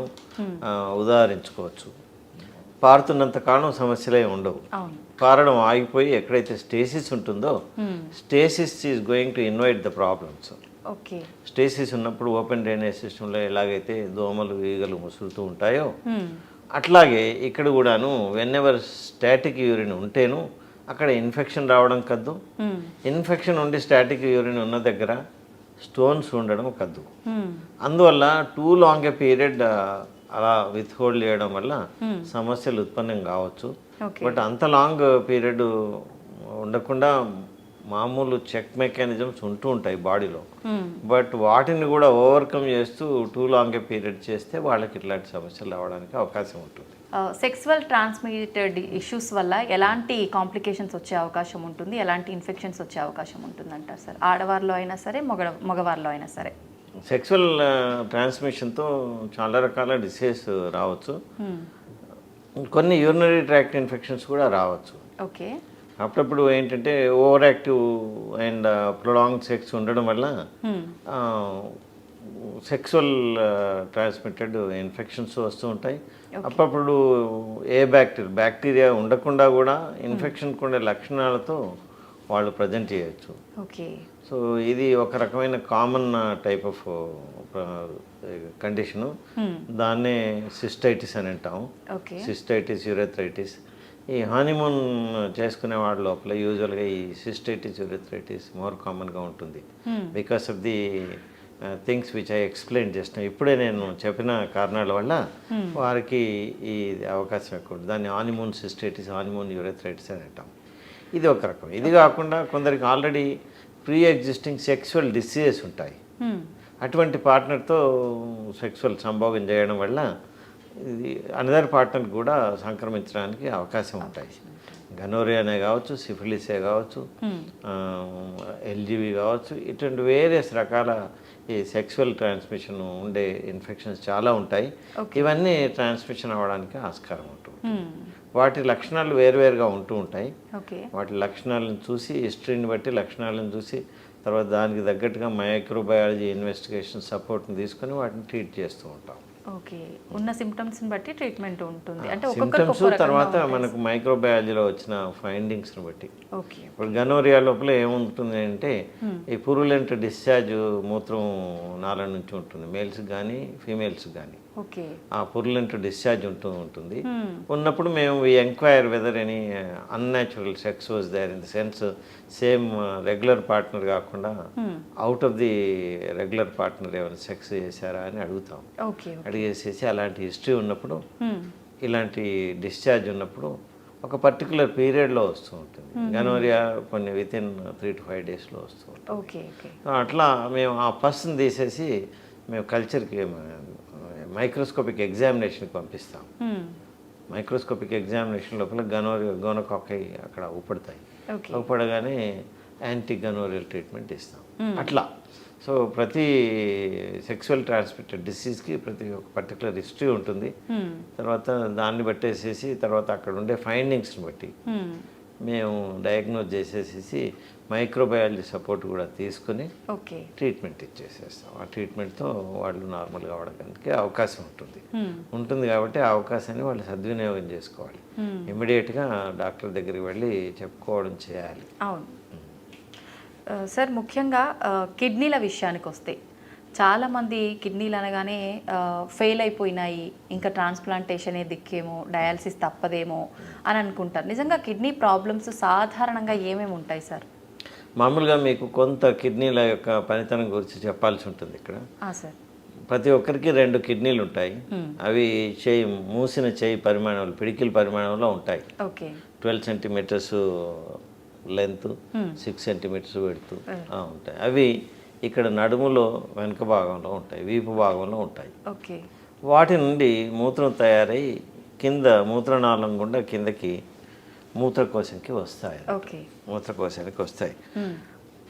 ఉదాహరించుకోవచ్చు. పారుతున్నంత కాలం సమస్యలే ఉండవు. పారడం ఆగిపోయి ఎక్కడైతే స్టేసిస్ ఉంటుందో stasis is going to invite the problems. Okay. Stasis ఉన్నప్పుడు ఓపెన్ డ్రైనేజ్ సిస్టంలో ఎలాగైతే దోమలు ఈగలు ముసురుతూ ఉంటాయో అట్లాగే ఇక్కడ కూడాను వెన్నెవర్ స్టాటిక్ యూరిన్ ఉంటేను అక్కడ ఇన్ఫెక్షన్ రావడం కద్దు. ఇన్ఫెక్షన్ ఉండి స్టాటిక్ యూరిన్ ఉన్న దగ్గర స్టోన్స్ ఉండడం కద్దు. అందువల్ల టూ లాంగ్ ఏ పీరియడ్ అలా విత్ హోల్డ్ చేయడం వల్ల సమస్యలు ఉత్పన్నం కావచ్చు. బట్ అంత లాంగ్ పీరియడ్ ఉండకుండా మామూలు చెక్ మెకానిజమ్స్ ఉంటూ ఉంటాయి బాడీలో. బట్ వాటిని కూడా ఓవర్కమ్ చేస్తూ టూ లాంగ్ ఏ పీరియడ్ చేస్తే వాళ్ళకి ఇట్లాంటి సమస్యలు రావడానికి అవకాశం ఉంటుంది. సెక్సువల్ ట్రాన్స్మిటెడ్ ఇష్యూస్ వల్ల ఎలాంటి కాంప్లికేషన్స్ వచ్చే అవకాశం ఉంటుంది, ఎలాంటి ఇన్ఫెక్షన్స్ వచ్చే అవకాశం ఉంటుంది అంటారు సార్? ఆడవారిలో అయినా సరే, మగవారిలో అయినా సరే. సెక్సువల్ ట్రాన్స్మిషన్తో చాలా రకాల డిసీజ్ రావచ్చు. కొన్ని యూరినరీ ట్రాక్ట్ ఇన్ఫెక్షన్స్ కూడా రావచ్చు. ఓకే. అప్పుడప్పుడు ఏంటంటే over active and prolong sex ఉండడం వల్ల సెక్సువల్ ట్రాన్స్మిటెడ్ ఇన్ఫెక్షన్స్ వస్తూ ఉంటాయి. అప్పుడప్పుడు బ్యాక్టీరియా ఉండకుండా కూడా ఇన్ఫెక్షన్ ఉండే లక్షణాలతో వాళ్ళు ప్రజెంట్ చేయొచ్చు. ఓకే. సో ఇది ఒక రకమైన కామన్ టైప్ ఆఫ్ కండిషను. దాన్నే సిస్టైటిస్ అని అంటాము. సిస్టైటిస్, యూరెథ్రైటిస్. ఈ హనీమూన్ చేసుకునే వాళ్ళ లోపల యూజువల్గా ఈ సిస్టైటిస్, యూరెథ్రైటిస్ మోర్ కామన్గా ఉంటుంది. Because of the things which I explain చేసిన ఇప్పుడే నేను చెప్పిన కారణాల వల్ల వారికి ఈ అవకాశం ఎక్కువ. దాన్ని హనీమూన్ సిస్టైటిస్, హనీమూన్ యూరెథ్రైటిస్ అని అంటాం. ఇది ఒక రకం. ఇది కాకుండా కొందరికి already pre existing sexual diseases ఉంటాయి. అటువంటి పార్ట్నర్తో సెక్సువల్ సంభోగం చేయడం వల్ల ఇది అనదర్ పార్ట్నర్ కూడా సంక్రమించడానికి అవకాశం ఉంటాయి. గనోరియానే కావచ్చు, సిఫిలిసే కావచ్చు, ఎల్జీవి కావచ్చు, ఇటువంటి వేరియస్ రకాల ఈ సెక్సువల్ ట్రాన్స్మిషన్ ఉండే ఇన్ఫెక్షన్స్ చాలా ఉంటాయి. ఇవన్నీ ట్రాన్స్మిషన్ అవ్వడానికి ఆస్కారం ఉంటుంది. వాటి లక్షణాలు వేరువేరుగా ఉంటూ ఉంటాయి. వాటి లక్షణాలను చూసి, హిస్టరీని బట్టి లక్షణాలను చూసి, తర్వాత దానికి తగ్గట్టుగా మైక్రోబయాలజీ ఇన్వెస్టిగేషన్ సపోర్ట్ని తీసుకొని వాటిని ట్రీట్ చేస్తూ ఉంటాం. ఓకే. ఉన్న సిమ్టమ్స్ని బట్టి ట్రీట్మెంట్ ఉంటుంది. అంటే సిమ్టమ్స్ తర్వాత మనకు మైక్రోబయాలజీలో వచ్చిన ఫైండింగ్స్ని బట్టి. ఓకే. ఇప్పుడు గనోరియా లోపల ఏముంటుంది అంటే ఈ పురులెంట్ డిశ్చార్జ్ మూత్రం నాళ నుంచి ఉంటుంది, మేల్స్ కానీ ఫీమేల్స్ కానీ. ఓకే. ఆ పురులెంట్ డిశ్చార్జ్ ఉంటుంది. ఉన్నప్పుడు మేము enquire whether any unnatural sex was there in the sense same regular partner కాకుండా out of the regular partner ఏమైనా సెక్స్ చేశారా అని అడుగుతాం. అడిగేసేసి అలాంటి హిస్టరీ ఉన్నప్పుడు, ఇలాంటి డిశ్చార్జ్ ఉన్నప్పుడు ఒక పర్టికులర్ పీరియడ్లో వస్తూ ఉంటుంది. గనోరియా కొన్ని వితిన్ 3 to 5 daysలో వస్తూ ఉంటుంది. అట్లా మేము ఆ పర్సన్ తీసేసి మేము కల్చర్కి మైక్రోస్కోపిక్ ఎగ్జామినేషన్కి పంపిస్తాం. మైక్రోస్కోపిక్ ఎగ్జామినేషన్ లోపల గోనోకాకై అక్కడ ఊపడతాయి. ఊపడగానే యాంటీ గనోరియల్ ట్రీట్మెంట్ ఇస్తాం. అట్లా సో ప్రతి సెక్సువల్ ట్రాన్స్మిటెడ్ డిసీజ్కి ప్రతి ఒక పర్టికులర్ హిస్టరీ ఉంటుంది. తర్వాత దాన్ని బట్టేసేసి తర్వాత అక్కడ ఉండే ఫైండింగ్స్ని బట్టి మేము డయాగ్నోజ్ చేసేసి మైక్రోబయాలజీ సపోర్ట్ కూడా తీసుకుని ట్రీట్మెంట్ ఇచ్చేసేస్తాం. ఆ ట్రీట్మెంట్తో వాళ్ళు నార్మల్ కావడానికి అవకాశం ఉంటుంది కాబట్టి ఆ అవకాశాన్ని వాళ్ళు సద్వినియోగం చేసుకోవాలి. ఇమ్మీడియట్గా డాక్టర్ దగ్గరికి వెళ్ళి చెప్పుకోవడం చేయాలి. అవును సార్. ముఖ్యంగా కిడ్నీల విషయానికి వస్తే చాలామంది కిడ్నీలు అనగానే ఫెయిల్ అయిపోయినాయి, ఇంకా ట్రాన్స్ప్లాంటేషనే దిక్కేమో, డయాలసిస్ తప్పదేమో అని అనుకుంటారు. నిజంగా కిడ్నీ ప్రాబ్లమ్స్ సాధారణంగా ఏమేమి ఉంటాయి సార్? మామూలుగా మీకు కొంత కిడ్నీల యొక్క పనితనం గురించి చెప్పాల్సి ఉంటుంది ఇక్కడ. సార్. ప్రతి ఒక్కరికి 2 కిడ్నీలు ఉంటాయి. అవి మూసిన చేయి పరిమాణంలో, పిడికిల పరిమాణంలో ఉంటాయి. ఓకే. 12 సెంటీమీటర్స్ లెంత్, 6 సెంటీమీటర్స్ వెడుతూ ఉంటాయి. అవి ఇక్కడ నడుములో వెనుక భాగంలో ఉంటాయి, వీపు భాగంలో ఉంటాయి. ఓకే. వాటి నుండి మూత్రం తయారై కింద మూత్రనాళం గుండా కిందకి మూత్రకోశంకి వస్తాయి. ఓకే. మూత్రకోశానికి వస్తాయి.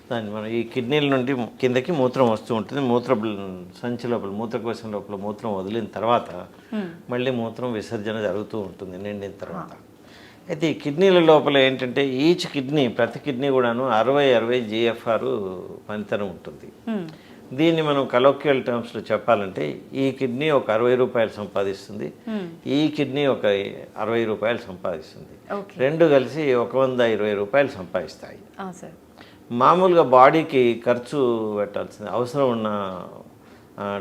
దాన్ని మనం ఈ కిడ్నీల నుండి కిందకి మూత్రం వస్తూ ఉంటుంది. సంచి లోపల, మూత్రకోశం లోపల మూత్రం వదిలిన తర్వాత మళ్ళీ మూత్రం విసర్జన జరుగుతూ ఉంటుంది నిండిన తర్వాత. అయితే ఈ కిడ్నీల లోపల ఏంటంటే ఈచ్ కిడ్నీ, ప్రతి కిడ్నీ కూడాను 60 GFR పనితనం ఉంటుంది. దీన్ని మనం కలోక్యువల్ టర్మ్స్లో చెప్పాలంటే ఈ కిడ్నీ ఒక 60 రూపాయలు సంపాదిస్తుంది, ఈ కిడ్నీ ఒక 60 రూపాయలు సంపాదిస్తుంది. రెండు కలిసి 120 రూపాయలు సంపాదిస్తాయి. మామూలుగా బాడీకి ఖర్చు పెట్టాల్సింది అవసరం ఉన్న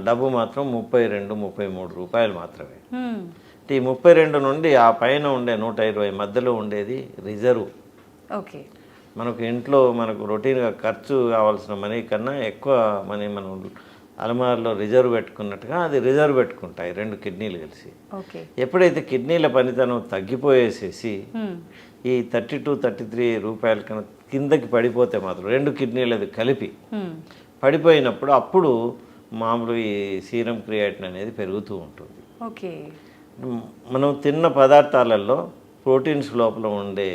డబ్బు మాత్రం 32-33 రూపాయలు మాత్రమే. ఈ 32 నుండి ఆ పైన ఉండే 120 మధ్యలో ఉండేది రిజర్వ్. ఓకే. మనకు ఇంట్లో మనకు రొటీన్గా ఖర్చు కావాల్సిన మనీ కన్నా ఎక్కువ మనీ మనం అలమారులో రిజర్వ్ పెట్టుకున్నట్టుగా అది రిజర్వ్ పెట్టుకుంటాయి 2 కిడ్నీలు కలిసి. ఎప్పుడైతే కిడ్నీల పనితనం తగ్గిపోయేసేసి ఈ 32-33 రూపాయల కన్నా కిందకి పడిపోతే మాత్రం 2 కిడ్నీలది కలిపి పడిపోయినప్పుడు అప్పుడు మామూలు ఈ సీరం క్రియాటిన్ అనేది పెరుగుతూ ఉంటుంది. ఓకే. మనం తిన్న పదార్థాలలో ప్రోటీన్స్ లోపల ఉండే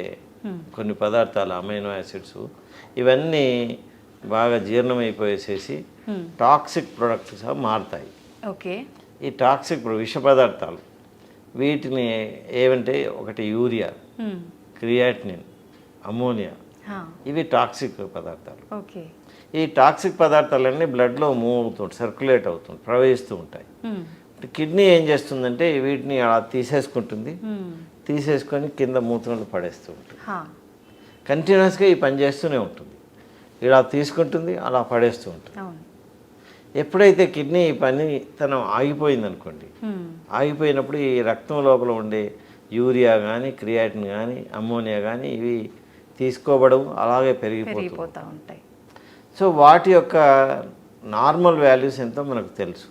కొన్ని పదార్థాలు, అమైనో యాసిడ్స్, ఇవన్నీ బాగా జీర్ణమైపోయేసేసి టాక్సిక్ ప్రొడక్ట్స్గా మారుతాయి. ఓకే. ఈ టాక్సిక్ విష పదార్థాలు వీటిని ఏమంటే ఒకటి యూరియా, క్రియాటినిన్, అమోనియా, ఇవి టాక్సిక్ పదార్థాలు. ఓకే. ఈ టాక్సిక్ పదార్థాలన్నీ బ్లడ్లో మూవ్ అవుతుంటాయి, సర్క్యులేట్ అవుతుంది, ప్రవహిస్తూ ఉంటాయి. కిడ్నీ ఏం చేస్తుందంటే వీటిని అలా తీసేసుకొని కింద మూత్రంలో పడేస్తూ ఉంటుంది. కంటిన్యూస్గా ఈ పని చేస్తూనే ఉంటుంది. ఇలా తీసుకుంటుంది, అలా పడేస్తూ ఉంటుంది. ఎప్పుడైతే కిడ్నీ ఈ పని తను ఆగిపోయింది అనుకోండి, ఆగిపోయినప్పుడు ఈ రక్తం లోపల ఉండే యూరియా కానీ, క్రియాటిన్ కానీ, అమ్మోనియా కానీ ఇవి తీసుకోబడవు, అలాగే పెరిగిపోతూ ఉంటాయి. సో వాటి యొక్క నార్మల్ వాల్యూస్ ఎంతో మనకు తెలుసు.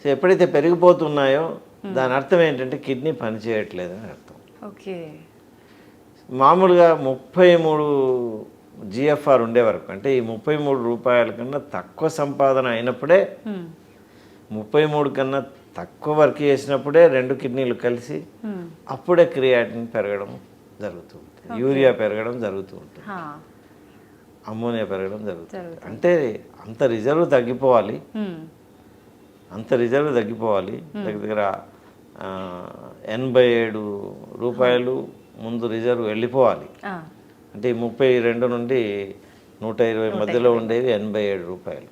సో ఎప్పుడైతే పెరిగిపోతున్నాయో దాని అర్థం ఏంటంటే కిడ్నీ పనిచేయట్లేదు అని అర్థం. ఓకే. మామూలుగా 33 GFR ఉండే వరకు, అంటే ఈ 33 రూపాయల కన్నా తక్కువ సంపాదన అయినప్పుడే, 33 కన్నా తక్కువ వర్క్ చేసినప్పుడే 2 కిడ్నీలు కలిసి అప్పుడే క్రియాటిన్ పెరగడం జరుగుతూ ఉంటుంది, యూరియా పెరగడం జరుగుతూ ఉంటుంది, అమ్మోనియా పెరగడం జరుగుతుంది. అంటే అంత రిజర్వ్ తగ్గిపోవాలి, దగ్గర 87 రూపాయలు ముందు రిజర్వ్ వెళ్ళిపోవాలి. అంటే 32 నుండి 120 మధ్యలో ఉండేవి 87 రూపాయలు.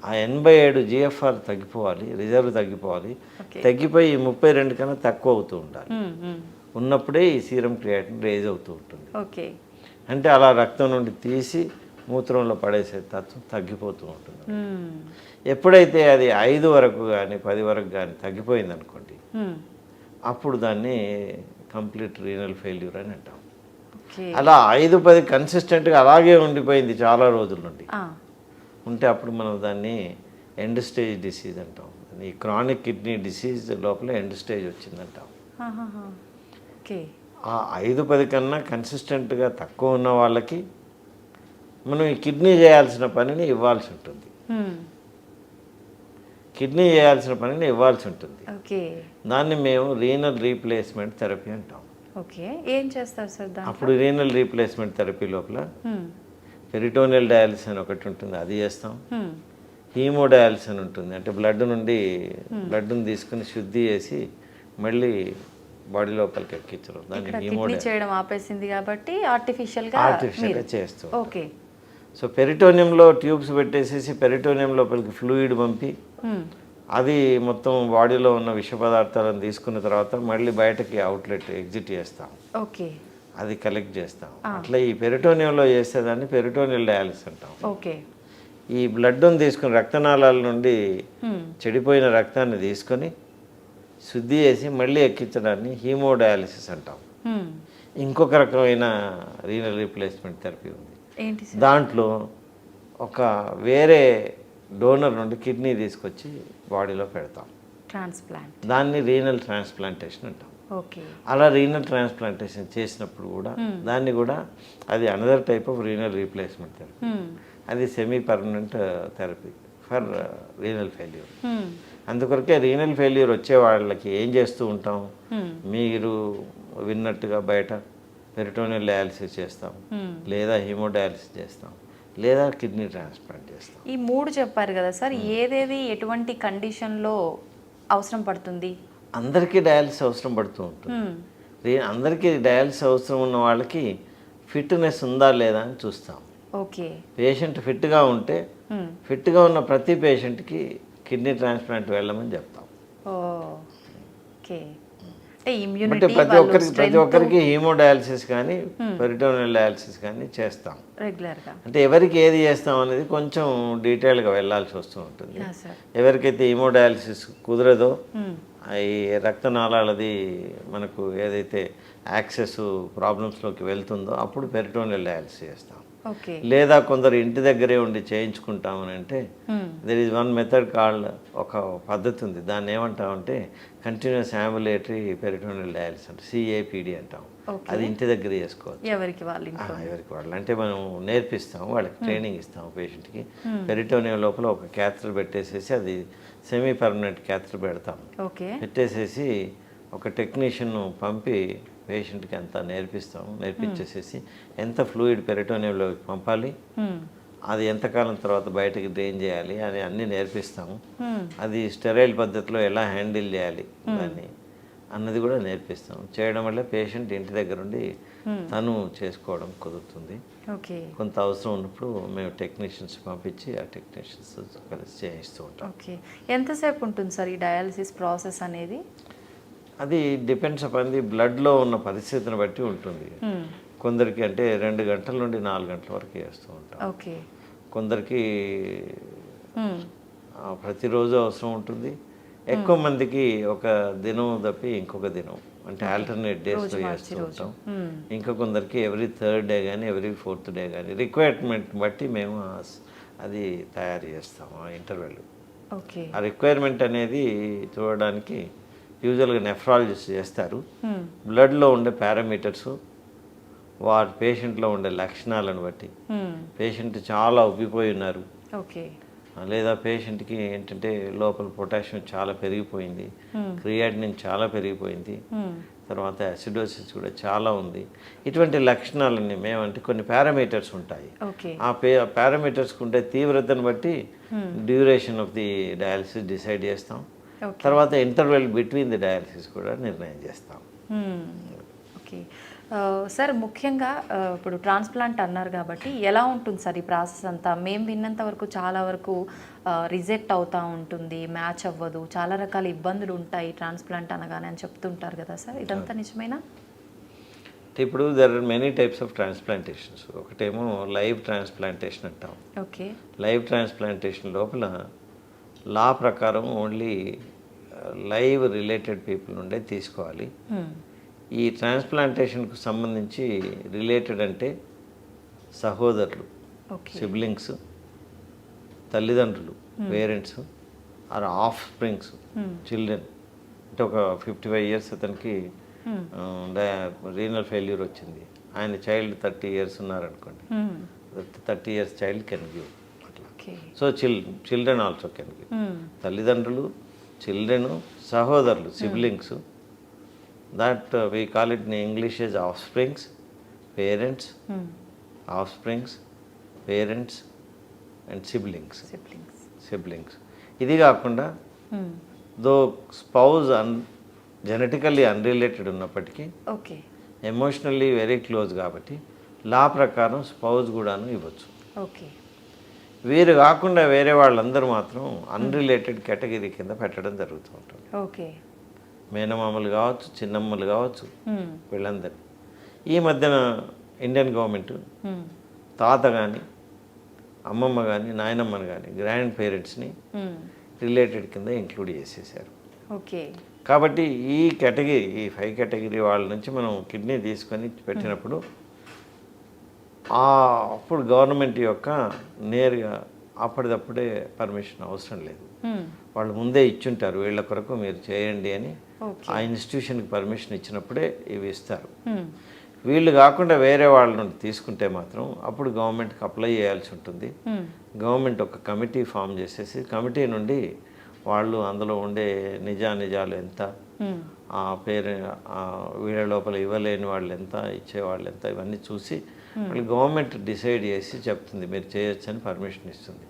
ఆ 87 GFR తగ్గిపోవాలి, రిజర్వ్ తగ్గిపోవాలి. తగ్గిపోయి 32 కన్నా తక్కువ అవుతూ ఉండాలి. ఉన్నప్పుడే ఈ సీరం క్రియాటిన్ రేజ్ అవుతూ ఉంటుంది. అంటే అలా రక్తం నుండి తీసి మూత్రంలో పడేసే తత్వం తగ్గిపోతూ ఉంటుంది. ఎప్పుడైతే అది 5 వరకు కానీ 10 వరకు కానీ తగ్గిపోయింది అనుకోండి, అప్పుడు దాన్ని కంప్లీట్ రీనల్ ఫెయిల్యూర్ అని అంటాం. అలా 5-10 కన్సిస్టెంట్గా అలాగే ఉండిపోయింది చాలా రోజుల నుండి ఉంటే అప్పుడు మనం దాన్ని ఎండ్ స్టేజ్ డిసీజ్ అంటాం. ఈ క్రానిక్ కిడ్నీ డిసీజ్ లోపల ఎండ్ స్టేజ్ వచ్చిందంటాం. ఆ 5-10 కన్నా కన్సిస్టెంట్గా తక్కువ ఉన్న వాళ్ళకి మనం ఈ కిడ్నీ చేయాల్సిన పనిని ఇవ్వాల్సి ఉంటుంది. దాన్ని మేము రీనల్ రీప్లేస్మెంట్ థెరపీ అంటాం. ఏం చేస్తారు సార్? అప్పుడు రీనల్ రీప్లేస్మెంట్ థెరపీ లోపల పెరిటోనియల్ డయాలిసిస్ అని ఒకటి ఉంటుంది, అది చేస్తాం. హీమోడయాలిసిస్ అని ఉంటుంది, అంటే బ్లడ్ని తీసుకుని శుద్ధి చేసి మళ్ళీ బాడీ లోపలికి ఎక్కించడం, దాన్ని హీమోడయాలిసిస్ చేయడం ఆపేసింది కాబట్టి ఆర్టిఫిషియల్గా చేస్తాం. సో పెరిటోనియంలో ట్యూబ్స్ పెట్టేసేసి పెరిటోనియం లోపలికి ఫ్లూయిడ్ పంపి అది మొత్తం బాడీలో ఉన్న విష పదార్థాలను తీసుకున్న తర్వాత మళ్ళీ బయటకి అవుట్లెట్ ఎగ్జిట్ చేస్తాం, అది కలెక్ట్ చేస్తాం. అట్లా ఈ పెరిటోనియంలో చేసేదాన్ని పెరిటోనియల్ డయాలిసిస్ అంటాం. ఈ బ్లడ్ని తీసుకుని రక్తనాళాల నుండి చెడిపోయిన రక్తాన్ని తీసుకొని శుద్ధి చేసి మళ్ళీ ఎక్కించడాన్ని హీమోడయాలిసిస్ అంటాం. ఇంకొక రకమైన రీనల్ రీప్లేస్మెంట్ థెరపీ ఉంది. ఏంటి సార్? దాంట్లో ఒక వేరే డోనర్ నుండి కిడ్నీ తీసుకొచ్చి బాడీలో పెడతాం. ట్రాన్స్ప్లాంట్. దాన్ని రీనల్ ట్రాన్స్ప్లాంటేషన్ అంటాం. ఓకే. అలా రీనల్ ట్రాన్స్ప్లాంటేషన్ చేసినప్పుడు కూడా దాన్ని కూడా అది another type of renal replacement therapy. అది semi permanent therapy for renal failure. అందుకొరకే రీనల్ ఫెయిల్యూర్ వచ్చే వాళ్ళకి ఏం చేస్తూ ఉంటాం, మీరు విన్నట్టుగా బయట పెరిటోనియల్ డయాలసిస్ చేస్తాం, లేదా హీమోడయాలసిస్ చేస్తాం, లేదా కిడ్నీ ట్రాన్స్ప్లాంట్ చేస్తాం. ఈ 3 చెప్పారు కదా సార్, ఏదేది ఎటువంటి కండిషన్లో అవసరం పడుతుంది? అందరికీ డయాలసిస్ అవసరం పడుతూ ఉంటుంది. అందరికీ డయాలసిస్ అవసరం ఉన్న వాళ్ళకి ఫిట్నెస్ ఉందా లేదా అని చూస్తాం. ఓకే. పేషెంట్ ఫిట్గా ఉంటే ఫిట్గా ఉన్న ప్రతి పేషెంట్కి కిడ్నీ ట్రాన్స్ప్లాంట్ వెళ్ళమని చెప్తాం. ఓకే. అంటే ప్రతి ఒక్కరికి హీమోడయాలసిస్ కానీ పెరిటోనియల్ డయాలసిస్ కానీ చేస్తాం రెగ్యులర్గా. అంటే ఎవరికి ఏది చేస్తాం అనేది కొంచెం డీటెయిల్గా వెళ్ళాల్సి వస్తూ ఉంటుంది. ఎవరికైతే హీమోడయాలసిస్ కుదరదో, ఈ రక్తనాళాలది మనకు ఏదైతే యాక్సెస్ ప్రాబ్లమ్స్లోకి వెళ్తుందో అప్పుడు పెరిటోనియల్ డయాలసిస్ చేస్తాం. లేదా కొందరు ఇంటి దగ్గరే ఉండి చేయించుకుంటామని అంటే there is one method called, ఒక పద్ధతి ఉంది, దాన్ని ఏమంటామంటే కంటిన్యూస్ అంబులేటరీ పెరిటోనియల్ డయాలసిస్ అంటే CAPD అంటాం. అది ఇంటి దగ్గర చేసుకోవచ్చు, ఎవరికి వాళ్ళు. అంటే మనం నేర్పిస్తాం వాళ్ళకి, ట్రైనింగ్ ఇస్తాం పేషెంట్కి. పెరిటోనియం లోపల ఒక క్యాథెటర్ పెట్టేసేసి, అది సెమీ పర్మనెంట్ క్యాథెటర్ పెడతాం. పెట్టేసేసి ఒక టెక్నీషియన్ పంపి పేషెంట్కి అంతా నేర్పించేసేసి ఎంత ఫ్లూయిడ్ పెరిటోనియంలోకి పంపాలి, అది ఎంతకాలం తర్వాత బయటకి డ్రైన్ చేయాలి అని అన్నీ నేర్పిస్తాము. అది స్టెరైల్ పద్ధతిలో ఎలా హ్యాండిల్ చేయాలి దాన్ని అన్నది కూడా నేర్పిస్తాం. చేయడం వల్ల పేషెంట్ ఇంటి దగ్గర ఉండి తను చేసుకోవడం కుదురుతుంది. కొంత అవసరం ఉన్నప్పుడు మేము టెక్నీషియన్స్ పంపించి ఆ టెక్నీషియన్స్ కలిసి చేయిస్తూ ఉంటాం. ఎంతసేపు ఉంటుంది సార్ ఈ డయాలసిస్ ప్రాసెస్ అనేది? అది డిపెండ్స్ అపాన్ ది బ్లడ్లో ఉన్న పరిస్థితిని బట్టి ఉంటుంది. కొందరికి అంటే 2 గంటల నుండి 4 గంటల వరకు చేస్తూ ఉంటాం. కొందరికి ప్రతిరోజు అవసరం ఉంటుంది. ఎక్కువ మందికి ఒక దినం తప్పి ఇంకొక దినం, అంటే ఆల్టర్నేట్ డేస్లో చేస్తూ ఉంటాం. ఇంకా కొందరికి ఎవ్రీ 3rd డే కానీ ఎవ్రీ 4th డే కానీ రిక్వైర్మెంట్ బట్టి మేము అది తయారు చేస్తాము. ఆ ఇంటర్వెల్ ఆ రిక్వైర్మెంట్ అనేది చూడడానికి యూజువల్గా నెఫ్రాలజిస్ట్ చేస్తారు. బ్లడ్లో ఉండే పారామీటర్స్, వారి పేషెంట్లో ఉండే లక్షణాలను బట్టి, పేషెంట్ చాలా ఉబ్బిపోయి ఉన్నారు, లేదా పేషెంట్కి ఏంటంటే లోపల పొటాషియం చాలా పెరిగిపోయింది, క్రియాటినిన్ చాలా పెరిగిపోయింది, తర్వాత అసిడోసిస్ కూడా చాలా ఉంది, ఇటువంటి లక్షణాలన్నీ మేమంటే కొన్ని పారామీటర్స్ ఉంటాయి. ఆ పారామీటర్స్కి ఉండే తీవ్రతను బట్టి duration of the dialysis decide చేస్తాం. తర్వాత ఇంటర్వెల్ బిట్వీన్ ది డయాలసిస్ కూడా నిర్ణయం చేస్తాం. ఓకే సార్, ముఖ్యంగా ఇప్పుడు ట్రాన్స్ప్లాంట్ అన్నారు కాబట్టి ఎలా ఉంటుంది సార్ ఈ ప్రాసెస్ అంతా? మేము విన్నంత వరకు చాలా వరకు రిజెక్ట్ అవుతూ ఉంటుంది, మ్యాచ్ అవ్వదు, చాలా రకాల ఇబ్బందులు ఉంటాయి ట్రాన్స్ప్లాంట్ అనగానే అని చెప్తుంటారు కదా సార్, ఇదంతా నిజమేనా? ఇప్పుడు there are many types of transplantations. ఒకటేమో లైవ్ ట్రాన్స్ప్లాంటేషన్ అంటాం. లైవ్ ట్రాన్స్ప్లాంటేషన్ లోపల లా ప్రకారం ఓన్లీ లైవ్ రిలేటెడ్ పీపుల్ నుండే తీసుకోవాలి. ఈ ట్రాన్స్ప్లాంటేషన్కు సంబంధించి రిలేటెడ్ అంటే సహోదరులు, సిబ్లింగ్స్, తల్లిదండ్రులు, parents, are offsprings, children. అంటే ఒక 55 years అతనికి రీనల్ ఫెయిల్యూర్ వచ్చింది, ఆయన చైల్డ్ 30 years ఉన్నారనుకోండి, 30 years child can give. So children also can give. తల్లిదండ్రులు, చిల్డ్రన్, సహోదరులు, siblings, that we call it in English is of springs, parents, of springs, parents and siblings. ఇది కాకుండా దో spouse genetically unrelated ఉన్నప్పటికీ emotionally very close కాబట్టి లా ప్రకారం spouse కూడాను ఇవ్వచ్చు. వీరు కాకుండా వేరే వాళ్ళందరూ మాత్రం అన్రిలేటెడ్ కేటగిరీ కింద పెట్టడం జరుగుతూ ఉంటుంది. మేనమామలు కావచ్చు, చిన్నమ్మలు కావచ్చు, వీళ్ళందరూ. ఈ మధ్యన ఇండియన్ గవర్నమెంట్ తాత కానీ అమ్మమ్మ కానీ నాయనమ్మని కానీ గ్రాండ్ పేరెంట్స్ని రిలేటెడ్ కింద ఇంక్లూడ్ చేసేసారు. ఓకే. కాబట్టి ఈ కేటగిరీ, ఈ 5 కేటగిరీ వాళ్ళ నుంచి మనం కిడ్నీ తీసుకొని పెట్టినప్పుడు అప్పుడు గవర్నమెంట్ యొక్క నేరుగా అప్పటిదప్పుడే పర్మిషన్ అవసరం లేదు. వాళ్ళు ముందే ఇచ్చుంటారు, వీళ్ళ కొరకు మీరు చేయండి అని ఆ ఇన్స్టిట్యూషన్కి పర్మిషన్ ఇచ్చినప్పుడే ఇవి ఇస్తారు. వీళ్ళు కాకుండా వేరే వాళ్ళ నుండి తీసుకుంటే మాత్రం అప్పుడు గవర్నమెంట్కి అప్లై చేయాల్సి ఉంటుంది. గవర్నమెంట్ ఒక కమిటీ ఫామ్ చేసేసి కమిటీ నుండి వాళ్ళు అందులో ఉండే నిజాలు ఎంత, ఆ పేరు వీళ్ళ లోపల ఇవ్వలేని వాళ్ళు ఎంత, ఇచ్చేవాళ్ళు ఎంత, ఇవన్నీ చూసి వాళ్ళు గవర్నమెంట్ డిసైడ్ చేసి చెప్తుంది మీరు చేయొచ్చు అని పర్మిషన్ ఇస్తుంది.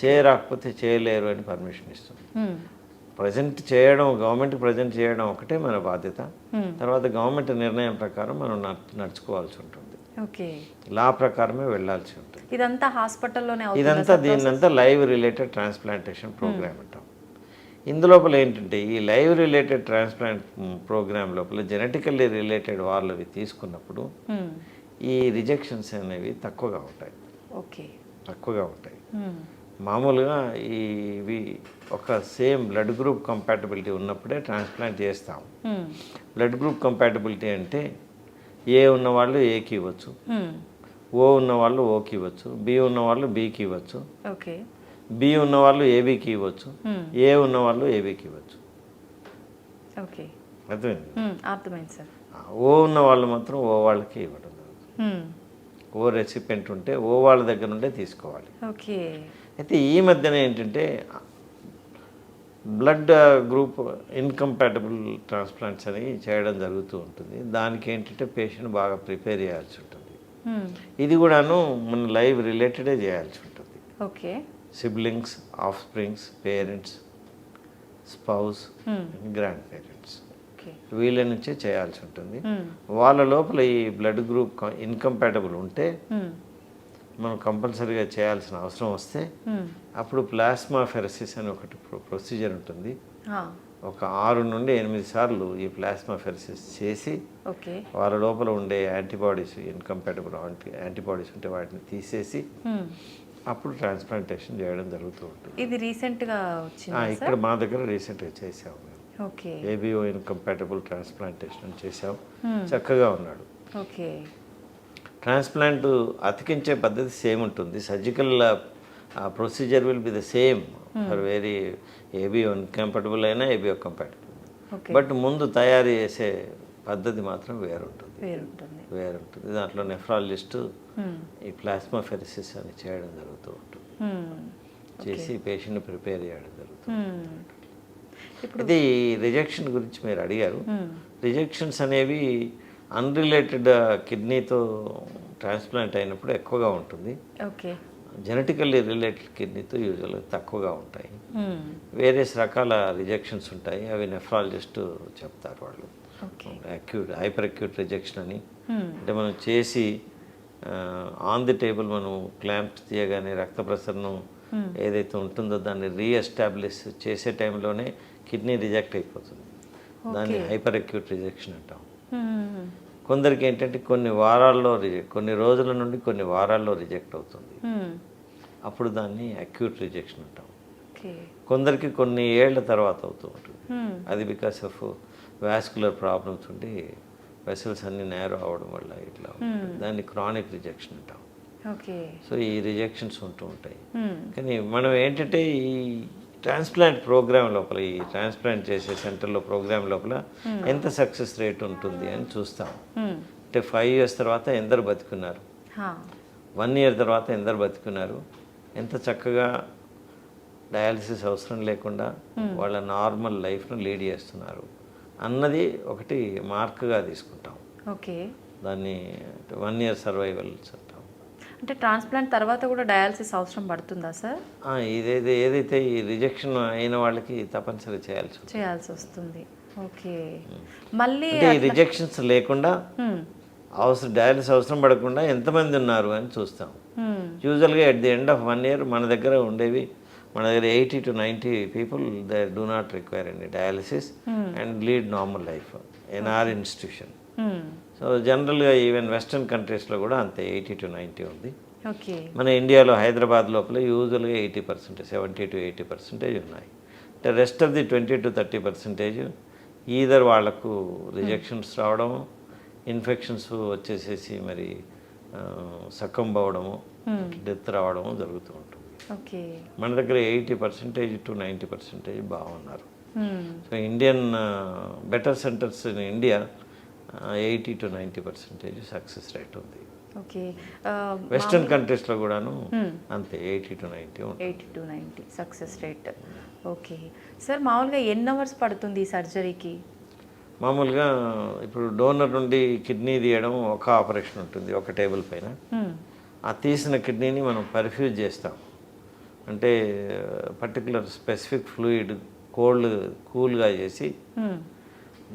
చేయరాకపోతే చేయలేరు అని పర్మిషన్ ఇస్తుంది. ప్రజెంట్ చేయడం, గవర్నమెంట్ ప్రజెంట్ చేయడం ఒకటే మన బాధ్యత. తర్వాత గవర్నమెంట్ నిర్ణయం ప్రకారం మనం నడుచుకోవాల్సి ఉంటుంది. లా ప్రకారమే వెళ్ళాల్సి ఉంటుంది. ఇదంతా హాస్పిటల్లోనే దీన్నంతా లైవ్ రిలేటెడ్ ట్రాన్స్ప్లాంటేషన్ ప్రోగ్రామ్ అంటాం. ఇందులోపల ఏంటంటే ఈ లైవ్ రిలేటెడ్ ట్రాన్స్ప్లాంట్ ప్రోగ్రామ్ లోపల జెనెటికల్లీ రిలేటెడ్ వాళ్ళవి తీసుకున్నప్పుడు ఈ రిజెక్షన్స్ అనేవి తక్కువగా ఉంటాయి. మామూలుగా ఇవి ఒక సేమ్ బ్లడ్ గ్రూప్ కంపాటబిలిటీ ఉన్నప్పుడే ట్రాన్స్ప్లాంట్ చేస్తాం. బ్లడ్ గ్రూప్ కంపాటబిలిటీ అంటే ఏ ఉన్నవాళ్ళు ఏకి ఇవ్వచ్చు, ఓ ఉన్నవాళ్ళు ఓకి ఇవ్వచ్చు, బి ఉన్నవాళ్ళు బీకి ఇవ్వచ్చు, బి ఉన్నవాళ్ళు ఏబీకి ఇవ్వచ్చు, ఏ ఉన్నవాళ్ళు ఏబీకి ఇవ్వచ్చు. అర్థమైంది సార్. ఓ ఉన్న వాళ్ళు మాత్రం ఓ వాళ్ళకి ఇవ్వడం జరుగుతుంది. ఓ రెసిపెంట్ ఉంటే ఓ వాళ్ళ దగ్గర నుండే తీసుకోవాలి. అయితే ఈ మధ్యన ఏంటంటే బ్లడ్ గ్రూప్ ఇన్కంపాటబుల్ ట్రాన్స్ప్లాంట్స్ అని చేయడం జరుగుతూ ఉంటుంది. దానికి ఏంటంటే పేషెంట్ బాగా ప్రిపేర్ చేయాల్సి ఉంటుంది. ఇది కూడాను మన లైవ్ రిలేటెడే చేయాల్సి ఉంటుంది. Siblings, of springs, parents, spouse, grand parents వీళ్ళ నుంచే చేయాల్సి ఉంటుంది. వాళ్ళ లోపల ఈ బ్లడ్ గ్రూప్ ఇన్కంపాటబుల్ ఉంటే మనం కంపల్సరీగా చేయాల్సిన అవసరం వస్తే అప్పుడు ప్లాస్మా ఫెరసిస్ అని ఒకటి ప్రొసీజర్ ఉంటుంది. ఒక 6 నుండి 8 సార్లు ఈ ప్లాస్మా ఫెరసిస్ చేసి వాళ్ళ లోపల ఉండే యాంటీబాడీస్, ఇన్కంపాటబుల్ యాంటీబాడీస్ ఉంటే వాటిని తీసేసి అప్పుడు ట్రాన్స్ప్లాంటేషన్ చేయడం జరుగుతూ ఉంటుంది. ఇది రీసెంట్గా ఇక్కడ మా దగ్గర రీసెంట్గా చేసాము. ఏబిఓ ఇన్కంపాటబుల్ ట్రాన్స్ప్లాంటేషన్ చేసాం. చక్కగా ఉన్నాడు. ట్రాన్స్ప్లాంట్ అతికించే పద్ధతి సేమ్ ఉంటుంది. Surgical procedure will be the same for very ABO incompatible అయినా ఏబిఓ కంపాటబుల్. బట్ ముందు తయారు చేసే పద్ధతి మాత్రం వేరుంటుంది. దాంట్లో నెఫ్రాలజిస్ట్ ఈ ప్లాస్మా ఫెరసిస్ అని చేయడం జరుగుతూ ఉంటుంది. చేసి పేషెంట్ని ప్రిపేర్ చేయడం జరుగుతుంది. ఇది రిజెక్షన్ గురించి మీరు అడిగారు. రిజెక్షన్స్ అనేవి అన్రిలేటెడ్ కిడ్నీతో ట్రాన్స్ప్లాంట్ అయినప్పుడు ఎక్కువగా ఉంటుంది. జెనెటికల్లీ రిలేటెడ్ కిడ్నీతో యూజువల్గా తక్కువగా ఉంటాయి. వేరియస్ రకాల రిజెక్షన్స్ ఉంటాయి. అవి నెఫ్రాలజిస్ట్ చెప్తారు వాళ్ళు. హైపర్ అక్యూట్ రిజెక్షన్ అని, అంటే మనం చేసి ఆన్ ది టేబుల్ మనం క్లాంప్స్ తీయగానే రక్త ప్రసరణం ఏదైతే ఉంటుందో దాన్ని రీఎస్టాబ్లిష్ చేసే టైంలోనే కిడ్నీ రిజెక్ట్ అయిపోతుంది. దాన్ని హైపర్ అక్యూట్ రిజెక్షన్ అంటాం. కొందరికి ఏంటంటే కొన్ని రోజుల నుండి కొన్ని వారాల్లో రిజెక్ట్ అవుతుంది. అప్పుడు దాన్ని అక్యూట్ రిజెక్షన్ అంటాం. కొందరికి కొన్ని ఏళ్ల తర్వాత అవుతూ ఉంటుంది. అది బికాస్ ఆఫ్ వాస్కులర్ ప్రాబ్లమ్స్ ఉండి వెసల్స్ అన్ని నేరో అవడం వల్ల ఇట్లా దాన్ని క్రానిక్ రిజెక్షన్ అంటాం. సో ఈ రిజెక్షన్స్ ఉంటూ ఉంటాయి. కానీ మనం ఏంటంటే ఈ ట్రాన్స్ప్లాంట్ ప్రోగ్రామ్ లోపల, ఈ ట్రాన్స్ప్లాంట్ చేసే సెంటర్లో ప్రోగ్రామ్ లోపల ఎంత సక్సెస్ రేట్ ఉంటుంది అని చూస్తాం. అంటే 5 years తర్వాత ఎందరు బతుకున్నారు, 1 year తర్వాత ఎందరు బతుకున్నారు, ఎంత చక్కగా డయాలసిస్ అవసరం లేకుండా వాళ్ళ నార్మల్ లైఫ్ను లీడ్ చేస్తున్నారు అన్నది ఒకటి మార్క్గా తీసుకుంటాం. దాన్ని 1 year సర్వైవల్స్ అంటాం. అంటే ట్రాన్స్ప్లాంట్ తర్వాత కూడా డయాలసిస్ అవసరం పడుతుందా సార్? ఏదైతే ఈ రిజెక్షన్ అయిన వాళ్ళకి తప్పనిసరి చేయాల్సి వస్తుంది. మళ్ళీ ఈ రిజెక్షన్స్ లేకుండా డయాలసిస్ అవసరం పడకుండా ఎంతమంది ఉన్నారు అని చూస్తాం. యూజువల్గా at the end of 1 year మన దగ్గర 80 to 90 people they do not require any dialysis and lead normal life in our institution. So జనరల్గా ఈవెన్ వెస్టర్న్ కంట్రీస్లో కూడా అంతే 80 to 90 ఉంది. ఓకే. మన ఇండియాలో హైదరాబాద్ లోపల యూజువల్గా 80%, 70 to 80% ఉన్నాయి. అంటే rest of the 20 to 30% either వాళ్లకు రిజెక్షన్స్ రావడం, ఇన్ఫెక్షన్స్ వచ్చేసేసి మరి సకంబ్ అవ్వడము, డెత్ రావడము జరుగుతూ ఉంటుంది. ఓకే. మన దగ్గర 80% to 90% బాగున్నారు. So Indian better centres in India 80 to 90% success rate ఉంది. ఓకే. వెస్టర్న్ కంట్రీస్లో కూడాను అంతే 80 to 90 ఉంటుంది. 80 to 90 success rate. Okay sir, మామూలుగా ఎన్ని అవర్స్ పడుతుంది ఈ సర్జరీకి? మామూలుగా ఇప్పుడు డోనర్ నుండి కిడ్నీ తీయడం ఒక ఆపరేషన్ ఉంటుంది ఒక టేబుల్ పైన. ఆ తీసిన కిడ్నీని మనం పర్ఫ్యూజ్ చేస్తాం. అంటే పర్టికులర్ స్పెసిఫిక్ ఫ్లూయిడ్ కూల్గా చేసి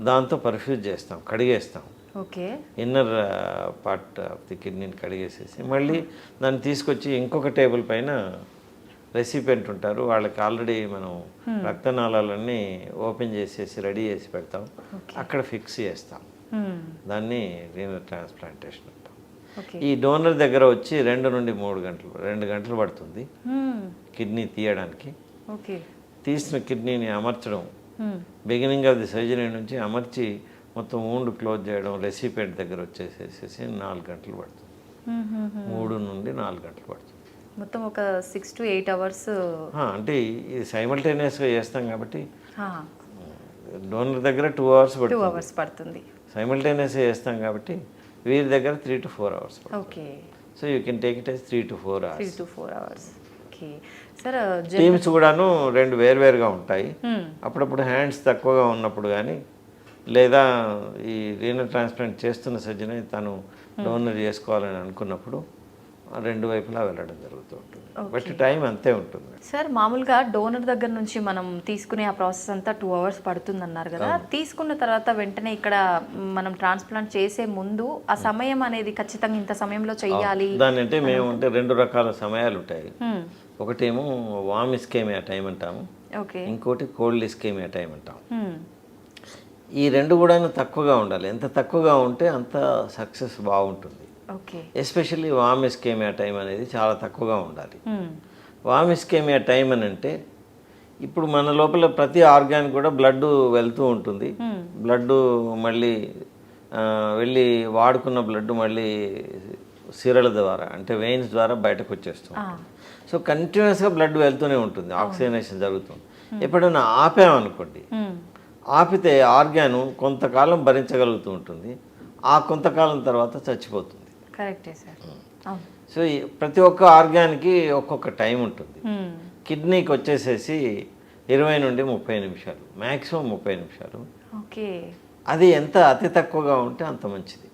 దాంతో పర్ఫ్యూజ్ చేస్తాం, కడిగేస్తాం. Okay. Inner part of the కిడ్నీని కడిగేసేసి మళ్ళీ దాన్ని తీసుకొచ్చి ఇంకొక టేబుల్ పైన రెసిపెంట్ ఉంటారు, వాళ్ళకి ఆల్రెడీ మనం రక్తనాళాలన్నీ ఓపెన్ చేసేసి రెడీ చేసి పెడతాం, అక్కడ ఫిక్స్ చేస్తాం. దాన్ని రీనల్ ట్రాన్స్ప్లాంటేషన్ అంటాం. ఈ డోనర్ దగ్గర వచ్చి 2 నుండి 3 గంటలు పడుతుంది కిడ్నీ తీయడానికి. తీసిన కిడ్నీని అమర్చడం, బిగినింగ్ ఆఫ్ ది సర్జరీ నుంచి అమర్చి మొత్తం వూండ్ క్లోజ్ చేయడం, రెసిపెంట్ దగ్గర వచ్చేసేసి 4 గంటలు పడుతుంది. 3 నుండి 4 గంటలు పడుతుంది. మొత్తం ఒక 6 to 8 అవర్స్. అంటే ఇది సైమల్టేనియస్గా చేస్తాం కాబట్టి డోనర్ దగ్గర 2 అవర్స్ పడుతుంది. సైమల్టేనియస్గా చేస్తాం కాబట్టి వీరి దగ్గర 3 to 4 hours. Okay. So you can take it as 3 to 4 hours. 3 to 4 hours. Okay sir, teams కూడాను 2 వేరువేరుగా ఉంటాయి. అప్పుడప్పుడు హ్యాండ్స్ తక్కువగా ఉన్నప్పుడు కానీ, లేదా ఈ రీనల్ ట్రాన్స్ప్లాంట్ చేస్తున్న సర్జన్ తను డోనర్ చేసుకోవాలని అనుకున్నప్పుడు 2 వైపులా వెళ్ళడం జరుగుతూ ఉంటుంది. బట్ టైం అంతే ఉంటుంది. సార్, మామూలుగా డోనర్ దగ్గర నుంచి మనం తీసుకునే ఆ ప్రాసెస్ అంతా 2 hours పడుతుంది అన్నారు కదా. తీసుకున్న తర్వాత వెంటనే ఇక్కడ మనం ట్రాన్స్ప్లాంట్ చేసే ముందు ఆ సమయం అనేది ఖచ్చితంగా ఇంత సమయంలో చెయ్యాలి దాని అంటే మేము అంటే 2 రకాల సమయాలు ఉంటాయి. ఒకటేమో వామ్ ఇస్కేమియా టైం అంటాము, ఇంకోటి కోల్డ్ ఇస్కేమియా టైం అంటాము. ఈ 2 కూడా తక్కువగా ఉండాలి. ఎంత తక్కువగా ఉంటే అంత సక్సెస్ బాగుంటుంది. ఎస్పెషల్లీ వామ్ ఇస్కేమియా టైం అనేది చాలా తక్కువగా ఉండాలి. వామ్ ఇస్కేమియా టైం అని అంటే ఇప్పుడు మన లోపల ప్రతి ఆర్గాన్ కూడా బ్లడ్ వెళ్తూ ఉంటుంది. బ్లడ్ మళ్ళీ వెళ్ళి వాడుకున్న బ్లడ్ మళ్ళీ సిరల ద్వారా అంటే వెయిన్స్ ద్వారా బయటకు వచ్చేస్తుంది. సో కంటిన్యూస్గా బ్లడ్ వెళ్తూనే ఉంటుంది, ఆక్సిజనేషన్ జరుగుతుంది. ఎప్పుడైనా ఆపామనుకోండి, ఆపితే ఆర్గాను కొంతకాలం భరించగలుగుతూ ఉంటుంది, ఆ కొంతకాలం తర్వాత చచ్చిపోతుంది. కరెక్టే సార్. సో ప్రతి ఒక్క ఆర్గాన్కి ఒక్కొక్క టైం ఉంటుంది. కిడ్నీకి వచ్చేసేసి 20 నుండి 30 నిమిషాలు, మ్యాక్సిమం 30 నిమిషాలు. ఓకే. అది ఎంత అతి తక్కువగా ఉంటే అంత మంచిది.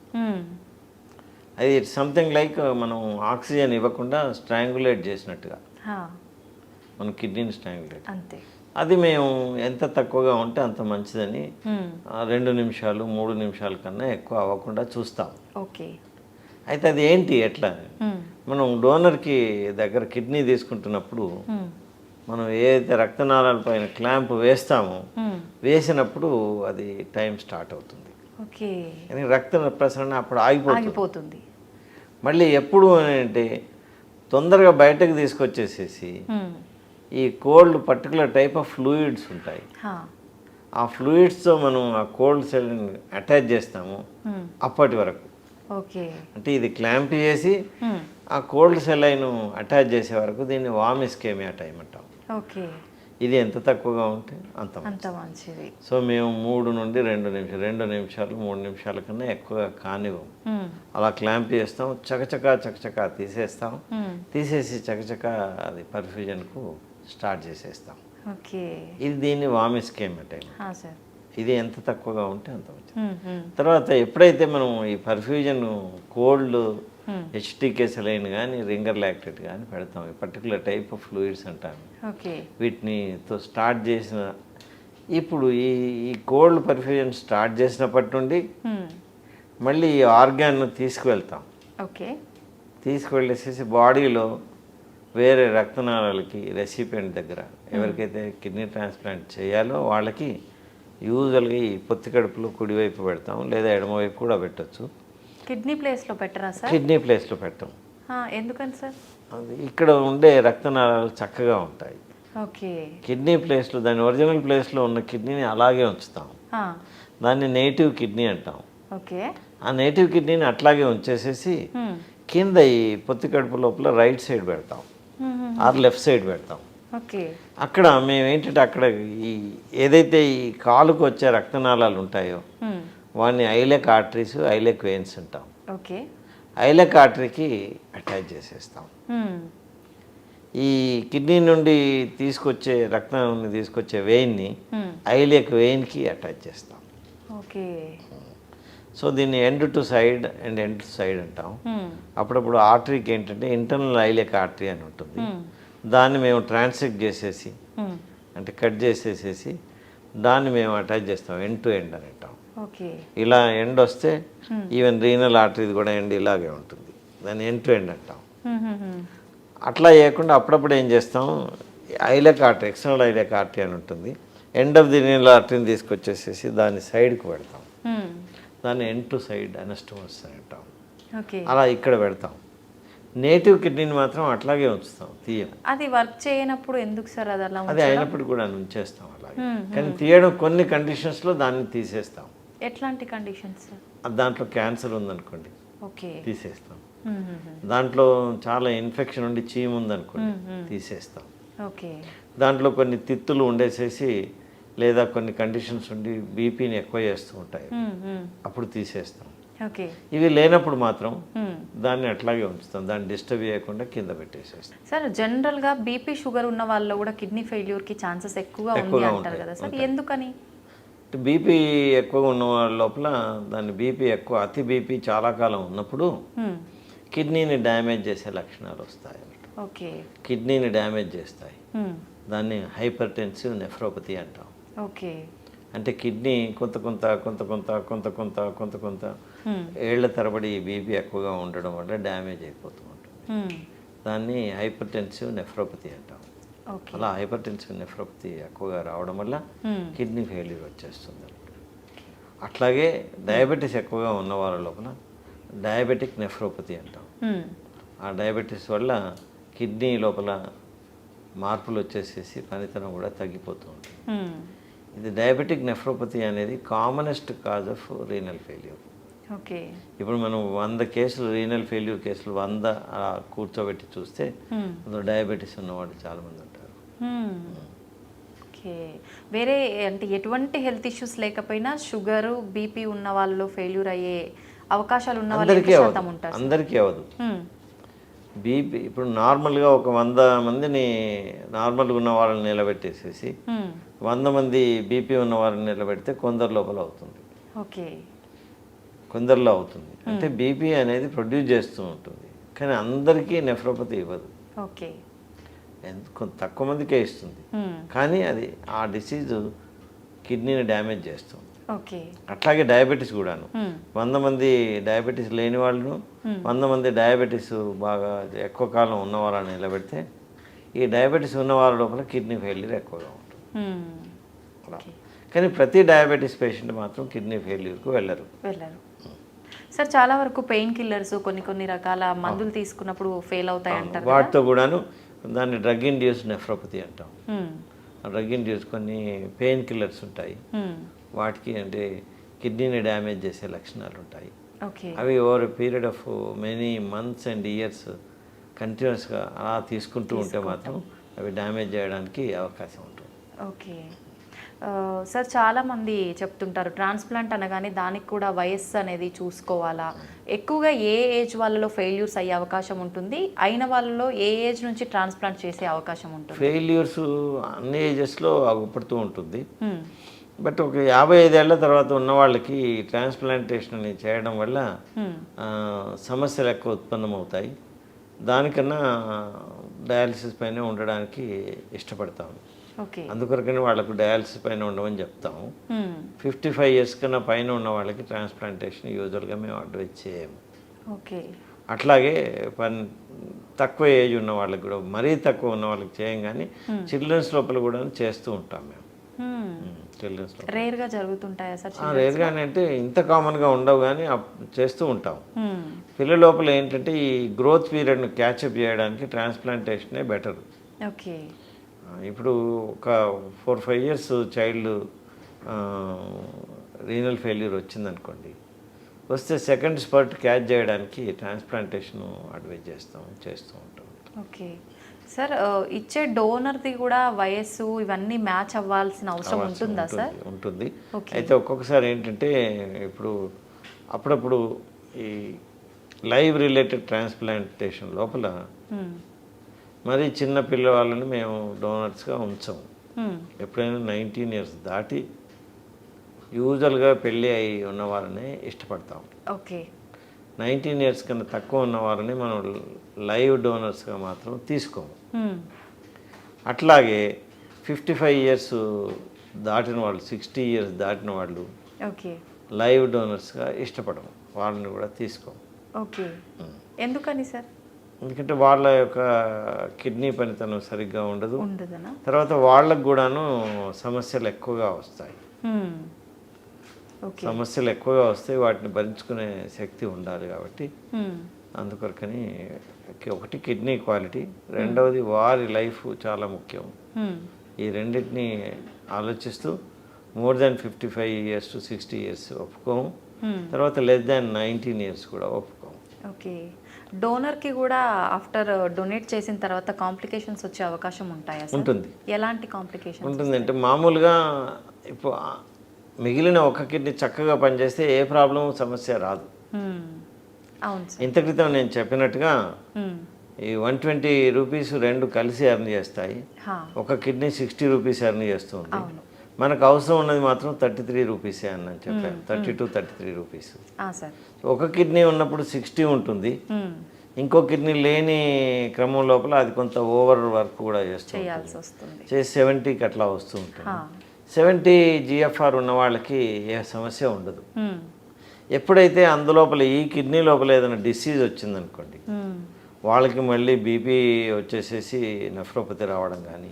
అది సంథింగ్ లైక్ మనం ఆక్సిజన్ ఇవ్వకుండా స్ట్రాంగులేట్ చేసినట్టుగా మన కిడ్నీని స్ట్రాంగులేట్. అంతే. అది మేము ఎంత తక్కువగా ఉంటే అంత మంచిదని 2 నిమిషాలు 3 నిమిషాల కన్నా ఎక్కువ అవ్వకుండా చూస్తాం. ఓకే. అయితే అది ఏంటి ఎట్లా, మనం డోనర్కి దగ్గర కిడ్నీ తీసుకుంటున్నప్పుడు మనం ఏదైతే రక్తనాళాల పైన క్లాంప్ వేస్తామో వేసినప్పుడు అది టైం స్టార్ట్ అవుతుంది. ఓకే. రక్త ప్రసరణ అప్పుడు ఆగిపోతుంది. మళ్ళీ ఎప్పుడు అంటే తొందరగా బయటకు తీసుకొచ్చేసేసి ఈ cold particular type of fluids ఉంటాయి, ఆ ఫ్లూయిడ్స్తో మనం ఆ కోల్డ్ సెల్ని అటాచ్ చేస్తాము అప్పటి వరకు. అంటే ఇది క్లాంప్ చేసి ఆ కోల్డ్ సెల్ అయిన అటాచ్ చేసే వరకు దీన్ని వామ్ ఇస్కేమియా టైం అంటాం. ఇది ఎంత తక్కువగా ఉంటే అంత మంచిది. సో మేము 3 నుండి 2 నిమిషాలు 3 నిమిషాల కన్నా ఎక్కువ కానివ్వం. అలా క్లాంప్ చేస్తాం, చకచకా తీసేస్తాం, తీసేసి చకచకా అది పర్ఫ్యూజన్కు స్టార్ట్ చేసేస్తాం. ఇది దీన్ని వామ్ ఇస్కేమియా టైం. ఇది ఎంత తక్కువగా ఉంటే అంత మంచిది. తర్వాత ఎప్పుడైతే మనం ఈ పర్ఫ్యూజన్ కోల్డ్ హెచ్టీకే సెలైన్ కానీ రింగర్ లాక్టేట్ కానీ పెడతాం, ఈ పర్టికులర్ టైప్ ఆఫ్ ఫ్లూయిడ్స్ అంటాము, వీటినితో స్టార్ట్ చేసిన ఇప్పుడు ఈ కోల్డ్ పర్ఫ్యూజన్ స్టార్ట్ చేసినప్పటి నుండి మళ్ళీ ఈ ఆర్గాన్ను తీసుకువెళ్తాం. తీసుకువెళ్ళేసేసి బాడీలో వేరే రక్తనాళాలకి రెసిపియంట్ దగ్గర ఎవరికైతే కిడ్నీ ట్రాన్స్ప్లాంట్ చేయాలో వాళ్ళకి యూజువల్గా ఈ పొత్తి కడుపులో కుడివైపు పెడతాం, లేదా ఎడమవైపు కూడా పెట్టచ్చు. కిడ్నీ ప్లేస్లో పెట్టరా సార్? కిడ్నీ ప్లేస్లో పెట్టాం. ఎందుకని సార్? అది ఇక్కడ ఉండే రక్తనాళాలు చక్కగా ఉంటాయి. ఓకే. కిడ్నీ ప్లేస్లో దాని ఒరిజినల్ ప్లేస్లో ఉన్న కిడ్నీని అలాగే ఉంచుతాం. దాన్ని నేటివ్ కిడ్నీ అంటాం. ఓకే. ఆ నేటివ్ కిడ్నీని అట్లాగే ఉంచేసేసి కింద ఈ పొత్తి కడుపు లోపల రైట్ సైడ్ పెడతాం ఆర్ లెఫ్ట్ సైడ్ పెడతాం. ఓకే. అక్కడ మేము ఏంటంటే అక్కడ ఈ ఏదైతే ఈ కాలుకు వచ్చే రక్తనాళాలు ఉంటాయో వాడిని ఐలెక్ ఆర్టరీస్, ఐలెక్ వెయిన్స్ అంటాం. ఓకే. ఐలెక్ ఆర్టరీకి అటాచ్ చేసేస్తాం. ఈ కిడ్నీ నుండి తీసుకొచ్చే రక్తాన్ని తీసుకొచ్చే వెయిన్ని ఐలెక్ వెయిన్కి అటాచ్ చేస్తాం. ఓకే. సో దీన్ని end to side and end to side అంటాం. అప్పుడప్పుడు ఆర్టరీకి ఏంటంటే ఇంటర్నల్ ఐలెక్ ఆర్టరీ అని ఉంటుంది. దాన్ని మేము ట్రాన్సెక్ట్ చేసేసి అంటే కట్ చేసేసేసి దాన్ని మేము అటాచ్ చేస్తాం, ఎండ్ టు ఎండ్ అని అంటాం. ఇలా ఎండ్ వస్తే ఈవెన్ రీనల్ ఆర్టరీది కూడా ఎండ్ ఇలాగే ఉంటుంది, దాన్ని ఎండ్ టు ఎండ్ అంటాం. అట్లా చేయకుండా అప్పుడప్పుడు ఏం చేస్తాం, ఐలెక్ ఆర్టరీ, ఎక్స్టర్నల్ ఐలెక్ ఆర్టరీ అని ఉంటుంది, ఎండ్ ఆఫ్ ది రీనల్ ఆర్టరీని తీసుకొచ్చేసేసి దాన్ని సైడ్కి పెడతాం. దాన్ని ఎండ్ టు సైడ్ అనస్టోమస్ అని అంటాం. అలా ఇక్కడ పెడతాం. నేటివ్ కిడ్నీని మాత్రం అట్లాగే ఉంచుతాం, తీయం. అది వర్క్ చేయనప్పుడు ఎందుకు సార్ అది అలా? అది అయినప్పుడు కూడా ఉంచేస్తాం అలాగే. కానీ తీయడం కొన్ని కండిషన్స్లో దాన్ని తీసేస్తాం. ఎట్లాంటి కండిషన్స్? దాంట్లో క్యాన్సర్ ఉందనుకోండి, ఓకే, తీసేస్తాం. దాంట్లో చాలా ఇన్ఫెక్షన్ ఉండి చీము ఉందనుకోండి, తీసేస్తాం. ఓకే. దాంట్లో కొన్ని తిత్తులు ఉండేసేసి లేదా కొన్ని కండిషన్స్ ఉండి బీపీని ఎక్కువ చేస్తూ ఉంటాయి, అప్పుడు తీసేస్తాం. ఇవి లేనప్పుడు మాత్రం దాన్ని అట్లాగే ఉంచుతాం, దాన్ని డిస్టర్బ్ చేయకుండా కింద పెట్టేసేస్తాం. సార్ జనరల్గా బీపీ షుగర్ ఉన్న వాళ్ళలో కూడా కిడ్నీ ఫెయిల్యూర్కి ఛాన్సెస్ ఎక్కువగా ఉంటాయి కదా సార్, ఎందుకని? బీపీ ఎక్కువగా ఉన్న వాళ్ళ లోపల దాన్ని బీపీ ఎక్కువ, అతి బీపీ చాలా కాలం ఉన్నప్పుడు కిడ్నీని డ్యామేజ్ చేసే లక్షణాలు వస్తాయి. ఓకే. కిడ్నీని డ్యామేజ్ చేస్తాయి, దాన్ని హైపర్టెన్సివ్ నెఫ్రోపతి అంటాం. ఓకే. అంటే కిడ్నీ కొంత ఏళ్ల తరబడి బీపీ ఎక్కువగా ఉండడం వల్ల డ్యామేజ్ అయిపోతూ ఉంటుంది, దాన్ని హైపర్టెన్సివ్ నెఫ్రోపతి అంటాం. అలా హైపర్టెన్సివ్ నెఫ్రోపతి ఎక్కువగా రావడం వల్ల కిడ్నీ ఫెయిల్యూర్ వచ్చేస్తుంది. అట్లాగే డయాబెటీస్ ఎక్కువగా ఉన్న వాళ్ళ లోపల డయాబెటిక్ నెఫ్రోపతి అంటాం. ఆ డయాబెటీస్ వల్ల కిడ్నీ లోపల మార్పులు వచ్చేసేసి పనితనం కూడా తగ్గిపోతూ ఉంటుంది. ఇది డయాబెటిక్ నెఫ్రోపతి అనేది commonest cause of renal failure. Okay. ఇప్పుడు మనం 100 కేసులు రీనల్ ఫెయిల్యూర్ కేసులు 100 కూర్చోబెట్టి చూస్తే అందులో డయాబెటీస్ ఉన్నవాళ్ళు చాలామంది ఉంటారు. ఓకే. వేరే అంటే ఎటువంటి హెల్త్ ఇష్యూస్ లేకపోయినా షుగరు బీపీ ఉన్న వాళ్ళు ఫెయిల్యూర్ అయ్యే అవకాశాలు ఉన్న వాళ్ళు అందరికీ అవ్వదు. బీపీ ఇప్పుడు నార్మల్గా ఒక 100 మందిని నార్మల్గా ఉన్న వాళ్ళని నిలబెట్టేసేసి 100 మంది బీపీ ఉన్న వాళ్ళని నిలబెడితే కొందరు లోపల అవుతుంది. ఓకే. కొందరిలో అవుతుంది, అంటే బీపీ అనేది ప్రొడ్యూస్ చేస్తూ ఉంటుంది, కానీ అందరికీ నెఫ్రోపతి ఇవ్వదు. ఓకే. తక్కువ మందికే ఇస్తుంది, కానీ అది ఆ డిసీజు కిడ్నీని డ్యామేజ్ చేస్తుంది. ఓకే. అట్లాగే డయాబెటీస్ కూడాను 100 మంది డయాబెటీస్ లేని వాళ్ళను 100 మంది డయాబెటీస్ బాగా ఎక్కువ కాలం ఉన్న వాళ్ళని నిలబెడితే ఈ డయాబెటీస్ ఉన్న వాళ్ళ లోపల కిడ్నీ ఫెయిల్యూర్ ఎక్కువగా ఉంటుంది. కానీ ప్రతి డయాబెటీస్ పేషెంట్ మాత్రం కిడ్నీ ఫెయిల్యూర్కు వెళ్ళరు. సార్ చాలా వరకు పెయిన్ కిల్లర్స్ కొన్ని రకాల మందులు తీసుకున్నప్పుడు ఫెయిల్ అవుతాయి అంటారు, వాటితో కూడాను దాన్ని డ్రగ్ ఇండ్యూస్ నెఫ్రోపతి అంటాం. డ్రగ్ ఇండ్యూస్ కొన్ని పెయిన్ కిల్లర్స్ ఉంటాయి, వాటికి అంటే కిడ్నీని డ్యామేజ్ చేసే లక్షణాలు ఉంటాయి. అవి over period of many months and years కంటిన్యూస్గా అలా తీసుకుంటూ ఉంటే మాత్రం అవి డ్యామేజ్ చేయడానికి అవకాశం ఉంటుంది. ఓకే. సార్ చాలామంది చెప్తుంటారు ట్రాన్స్ప్లాంట్ అనగానే దానికి కూడా వయస్సు అనేది చూసుకోవాలా, ఎక్కువగా ఏ ఏజ్ వాళ్ళలో ఫెయిల్యూర్స్ అయ్యే అవకాశం ఉంటుంది, అయిన వాళ్ళలో ఏ ఏజ్ నుంచి ట్రాన్స్ప్లాంట్ చేసే అవకాశం ఉంటుంది? ఫెయిల్యూర్స్ అన్ని ఏజెస్లో అగుపడుతూ ఉంటుంది, బట్ ఒక 55 ఏళ్ల తర్వాత ఉన్న వాళ్ళకి ట్రాన్స్ప్లాంటేషన్ అని చేయడం వల్ల సమస్యలు ఎక్కువ ఉత్పన్నమవుతాయి. దానికన్నా డయాలసిస్ పైన ఉండడానికి ఇష్టపడతాము. అందుకొరకని వాళ్ళకు డయాలసిస్ పైన ఉండమని చెప్తాము. 55 ఇయర్స్ కన్నా పైన ఉన్న వాళ్ళకి ట్రాన్స్ప్లాంటేషన్ యూజువల్గా మేము అడ్వైజ్ చేయము. అట్లాగే తక్కువ ఏజ్ ఉన్న వాళ్ళకి కూడా, మరీ తక్కువ ఉన్న వాళ్ళకి చేయం, కానీ చిల్డ్రన్స్ లోపల కూడా చేస్తూ ఉంటాం మేము. చిల్డ్రన్స్ రేర్గా జరుగుతుంటాయా సార్? రేర్గా అంటే ఇంత కామన్గా ఉండవు కానీ చేస్తూ ఉంటాం. పిల్లల లోపల ఏంటంటే ఈ గ్రోత్ పీరియడ్ను క్యాచప్ చేయడానికి ట్రాన్స్ప్లాంటేషనే బెటర్. ఓకే. ఇప్పుడు ఒక 4-5 ఇయర్స్ చైల్డ్ రీనల్ ఫెయిల్యూర్ వచ్చిందనుకోండి, వస్తే సెకండ్ స్పర్ట్ క్యాచ్ చేయడానికి ట్రాన్స్ప్లాంటేషన్ అడ్వైజ్ చేస్తూ ఉంటాం. ఓకే సార్, ఇచ్చే డోనర్ది కూడా వయస్సు ఇవన్నీ మ్యాచ్ అవ్వాల్సిన అవసరం ఉంటుందా సార్? ఉంటుంది. అయితే ఒక్కొక్కసారి ఏంటంటే ఇప్పుడు అప్పుడప్పుడు ఈ లైవ్ రిలేటెడ్ ట్రాన్స్ప్లాంటేషన్ లోపల మరి చిన్న పిల్లవాళ్ళని మేము డోనర్స్గా ఉంచాము. ఎప్పుడైనా 19 ఇయర్స్ దాటి యూజువల్గా పెళ్ళి అయి ఉన్న వాళ్ళని ఇష్టపడతాం. ఓకే. 19 ఇయర్స్ కన్నా తక్కువ ఉన్న వాళ్ళని మనం లైవ్ డోనర్స్గా మాత్రం తీసుకోము. అట్లాగే 55 ఇయర్స్ దాటిన వాళ్ళు, 60 ఇయర్స్ దాటిన వాళ్ళు ఓకే లైవ్ డోనర్స్గా ఇష్టపడము, వాళ్ళని కూడా తీసుకోము. ఓకే. ఎందుకని సార్? ఎందుకంటే వాళ్ళ యొక్క కిడ్నీ పనితనం సరిగ్గా ఉండదు, ఉండదనా? తర్వాత వాళ్ళకు కూడాను సమస్యలు ఎక్కువగా వస్తాయి. సమస్యలు ఎక్కువగా వస్తాయి, వాటిని భరించుకునే శక్తి ఉండాలి. కాబట్టి అందుకొరకని ఒకటి కిడ్నీ క్వాలిటీ, రెండవది వారి లైఫ్ చాలా ముఖ్యం. ఈ రెండింటిని ఆలోచిస్తూ more than 55 years to 60 years ఒప్పుకోము, తర్వాత లెస్ దాన్ 19 ఇయర్స్ కూడా ఒప్పుకోము. ఓకే. డోనర్కి కూడా ఆఫ్టర్ డొనేట్ చేసిన తర్వాత కాంప్లికేషన్స్ వచ్చే అవకాశం ఉంటాయా? ఉంటుంది. ఎలాంటి కాంప్లికేషన్స్ ఉంటుంది అంటే మామూలుగా ఇప్పుడు మిగిలిన ఒక కిడ్నీ చక్కగా పనిచేస్తే ఏ ప్రాబ్లం సమస్య రాదు. అవును సార్. ఇంత క్రితం నేను చెప్పినట్టుగా ఈ 120 రూపీస్ రెండు కలిసి ఎర్న్ చేస్తాయి. ఒక కిడ్నీ 60 రూపీస్ ఎర్న్ చేస్తుంది. మనకు అవసరం ఉన్నది మాత్రం 33 రూపీసే అని చెప్పాను. 32-33 రూపీస్. ఒక కిడ్నీ ఉన్నప్పుడు 60 ఉంటుంది, ఇంకో కిడ్నీ లేని క్రమం లోపల అది కొంత ఓవర్ వర్క్ కూడా చేస్తుంది, 70కి అట్లా వస్తూ ఉంటుంది. 70 GFR ఉన్న వాళ్ళకి ఏ సమస్య ఉండదు. ఎప్పుడైతే అందులోపల ఈ కిడ్నీ లోపల ఏదైనా డిసీజ్ వచ్చిందనుకోండి, వాళ్ళకి మళ్ళీ బీపీ వచ్చేసేసి నెఫ్రోపతి రావడం కానీ,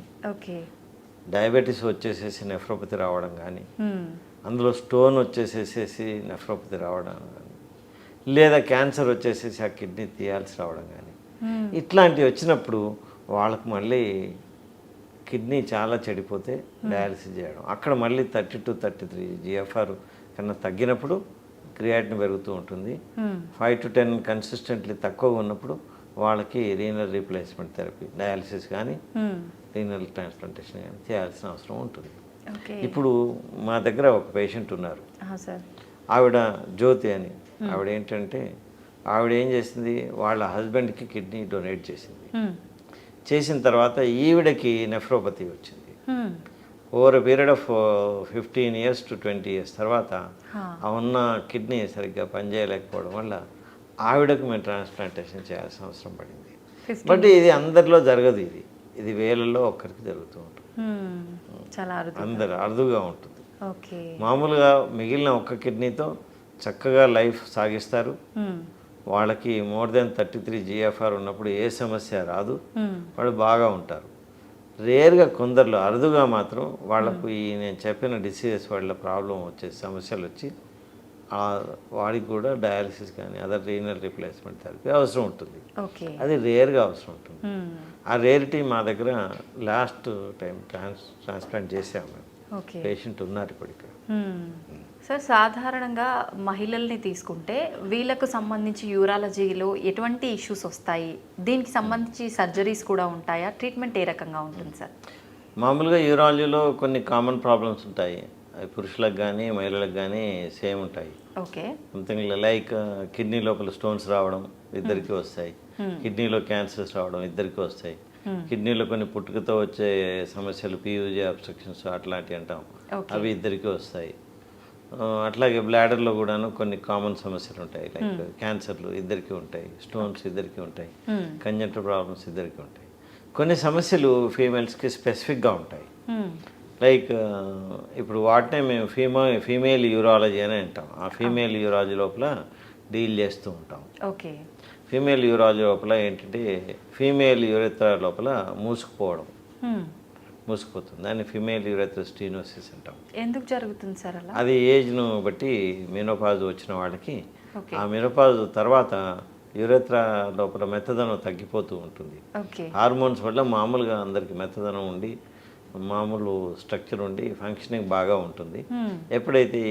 డయాబెటీస్ వచ్చేసేసి నెఫ్రోపతి రావడం కానీ, అందులో స్టోన్ వచ్చేసేసేసి నెఫ్రోపతి రావడం కానీ, లేదా క్యాన్సర్ వచ్చేసేసి ఆ కిడ్నీ తీయాల్సి రావడం కానీ, ఇట్లాంటివి వచ్చినప్పుడు వాళ్ళకు మళ్ళీ కిడ్నీ చాలా చెడిపోతే డయాలసిస్ చేయడం, అక్కడ మళ్ళీ 30-33 GFR కన్నా తగ్గినప్పుడు క్రియాటిన్ పెరుగుతూ ఉంటుంది. 5 to 10 కన్సిస్టెంట్లీ తక్కువగా ఉన్నప్పుడు వాళ్ళకి రీనల్ రీప్లేస్మెంట్ థెరపీ, డయాలసిస్ కానీ రీనల్ ట్రాన్స్ప్లాంటేషన్ కానీ చేయాల్సిన అవసరం ఉంటుంది. ఇప్పుడు మా దగ్గర ఒక పేషెంట్ ఉన్నారు, ఆవిడ జ్యోతి అని. ఆవిడ ఏంటంటే ఆవిడ ఏం చేసింది, వాళ్ళ హస్బెండ్కి కిడ్నీ డొనేట్ చేసింది. చేసిన తర్వాత ఈవిడకి నెఫ్రోపతి వచ్చింది. Over period of 15 years to 20 years తర్వాత ఆ ఉన్న కిడ్నీ సరిగ్గా పనిచేయలేకపోవడం వల్ల ఆవిడకు మేము ట్రాన్స్ప్లాంటేషన్ చేయాల్సిన అవసరం పడింది. బట్ ఇది అందరిలో జరగదు, ఇది వేలల్లో ఒక్కరికి జరుగుతూ ఉంటుంది, అందరు అరుదుగా ఉంటుంది. మామూలుగా మిగిలిన ఒక్క కిడ్నీతో చక్కగా లైఫ్ సాగిస్తారు. వాళ్ళకి మోర్ దెన్ 33 GFR ఉన్నప్పుడు ఏ సమస్య రాదు, వాళ్ళు బాగా ఉంటారు. రేర్గా కొందరిలో అరుదుగా మాత్రం వాళ్ళకు ఈ నేను చెప్పిన డిసీజెస్ వాళ్ళ ప్రాబ్లం వచ్చే సమస్యలు వచ్చి వాడికి కూడా డయాలసిస్ కానీ అదర్ రీనల్ రీప్లేస్మెంట్ థెరపీ అవసరం ఉంటుంది. అది రేర్గా అవసరం ఉంటుంది. ఆ రేరిటీ మా దగ్గర లాస్ట్ టైం ట్రాన్స్ప్లాంట్ చేసాము. పేషెంట్ ఉన్నారు ఇప్పటికి. సార్, సాధారణంగా మహిళల్ని తీసుకుంటే వీళ్ళకు సంబంధించి యూరాలజీలో ఎటువంటి ఇష్యూస్ వస్తాయి? దీనికి సంబంధించి సర్జరీస్ కూడా ఉంటాయా? ట్రీట్మెంట్ ఏ రకంగా ఉంటుంది సార్? మామూలుగా యూరాలజీలో కొన్ని కామన్ ప్రాబ్లమ్స్ ఉంటాయి, అవి పురుషులకు కానీ మహిళలకు కానీ సేమ్ ఉంటాయి. సంథింగ్ లైక్ కిడ్నీ లోపల స్టోన్స్ రావడం ఇద్దరికి వస్తాయి, కిడ్నీలో క్యాన్సర్స్ రావడం ఇద్దరికి వస్తాయి, కిడ్నీలో కొన్ని పుట్టుకతో వచ్చే సమస్యలు PUJ అబ్స్ట్రక్షన్స్ అట్లాంటివి అంటాం, అవి ఇద్దరికి వస్తాయి. అట్లాగే బ్లాడర్లో కూడాను కొన్ని కామన్ సమస్యలు ఉంటాయి, లైక్ క్యాన్సర్లు ఇద్దరికి ఉంటాయి, స్టోన్స్ ఇద్దరికి ఉంటాయి, కంజంటల్ ప్రాబ్లమ్స్ ఇద్దరికి ఉంటాయి. కొన్ని సమస్యలు ఫీమేల్స్కి స్పెసిఫిక్గా ఉంటాయి, లైక్ ఇప్పుడు వాటినే మేము ఫీమేల్ యూరాలజీ అని అంటాం. ఆ ఫీమేల్ యూరాలజీ లోపల డీల్ చేస్తూ ఉంటాం. ఫీమేల్ యూరాలజీ లోపల ఏంటంటే ఫీమేల్ యూరెత్రా లోపల మూసుకుపోవడం, మూసుకుపోతుంది. దాన్ని ఫిమేల్ యూరెథ్రల్ స్టీనోసిస్ అంటాం. ఎందుకు జరుగుతుంది సార్ అలా? అది ఏజ్ను బట్టి మెనోపాజ్ వచ్చిన వాళ్ళకి ఓకే. ఆ మెనోపాజ్ తర్వాత యురేత్రా లోపల మెత్తదనం తగ్గిపోతూ ఉంటుంది. ఓకే. హార్మోన్స్ వల్ల మామూలుగా అందరికి మెత్తదనం ఉండి మామూలు స్ట్రక్చర్ ఉండి ఫంక్షనింగ్ బాగా ఉంటుంది. ఎప్పుడైతే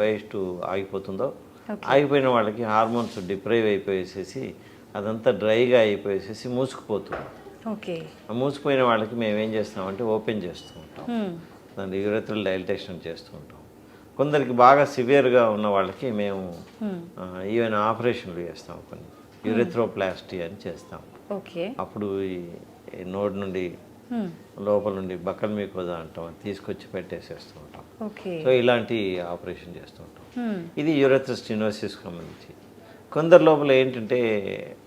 వయస్సు ఆగిపోతుందో ఆగిపోయిన వాళ్ళకి హార్మోన్స్ డిప్రైవ్ అయిపోయేసేసి అదంతా డ్రైగా అయిపోయేసేసి మూసుకుపోతుంది. ఓకే. మూసుకుపోయిన వాళ్ళకి మేము ఏం చేస్తామంటే ఓపెన్ చేస్తూ ఉంటాం, దాన్ని యూరెథ్రల్ డైలటేషన్ చేస్తూ ఉంటాం. కొందరికి బాగా సివియర్గా ఉన్న వాళ్ళకి మేము ఈవెన్ ఆపరేషన్లు చేస్తాం, కొన్ని యూరెథ్రోప్లాస్టీ అని చేస్తాం. ఓకే. అప్పుడు ఈ నోడ్ నుండి లోపల నుండి బక్కల మీకోదా అంటాం, అది తీసుకొచ్చి పెట్టేసేస్తూ ఉంటాం. ఓకే. సో ఇలాంటి ఆపరేషన్ చేస్తూ ఉంటాం. ఇది యూరెథ్రల్ స్టీనోసిస్కి సంబంధించి. కొందరి లోపల ఏంటంటే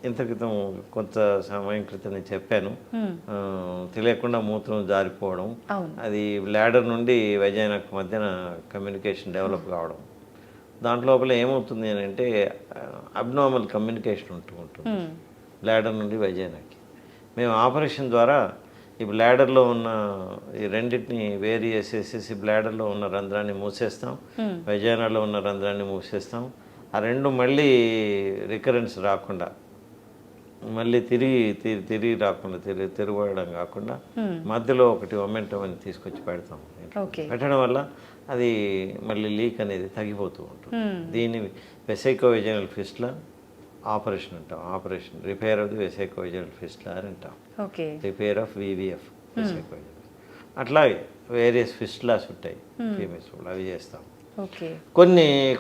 ఇంత క్రితం కొంత సమయం క్రితం నేను చెప్పాను, తెలియకుండా మూత్రం జారిపోవడం, అది బ్లాడర్ నుండి వెజైనాకు మధ్యన కమ్యూనికేషన్ డెవలప్ కావడం. దాంట్లోపల ఏమవుతుంది అని అంటే అబ్నార్మల్ కమ్యూనికేషన్ ఉంటుంది బ్లాడర్ నుండి వెజైనాకి. మేము ఆపరేషన్ ద్వారా ఈ బ్లాడర్లో ఉన్న ఈ రెండింటిని వేరు చేసేసి బ్లాడర్లో ఉన్న రంధ్రాన్ని మూసేస్తాం, వెజైనాలో ఉన్న రంధ్రాన్ని మూసేస్తాం. ఆ రెండు మళ్ళీ రికరెన్స్ రాకుండా, మళ్ళీ తిరిగి రాకుండా, తిరగడం కాకుండా మధ్యలో ఒకటి మొమెంటం అని తీసుకొచ్చి పెడతాం. పెట్టడం వల్ల అది మళ్ళీ లీక్ అనేది తగ్గిపోతూ ఉంటుంది. దీన్ని వెసైకోవెజైనల్ ఫిస్టులా ఆపరేషన్ అంటాం. Operation repair of the vesicovaginal fistula అని అంటాం. Repair of VVF vesicovaginal. అట్లాగే వేరియస్ ఫిస్టులాస్ ఉంటాయి ఫీమేల్స్, అవి చేస్తాం.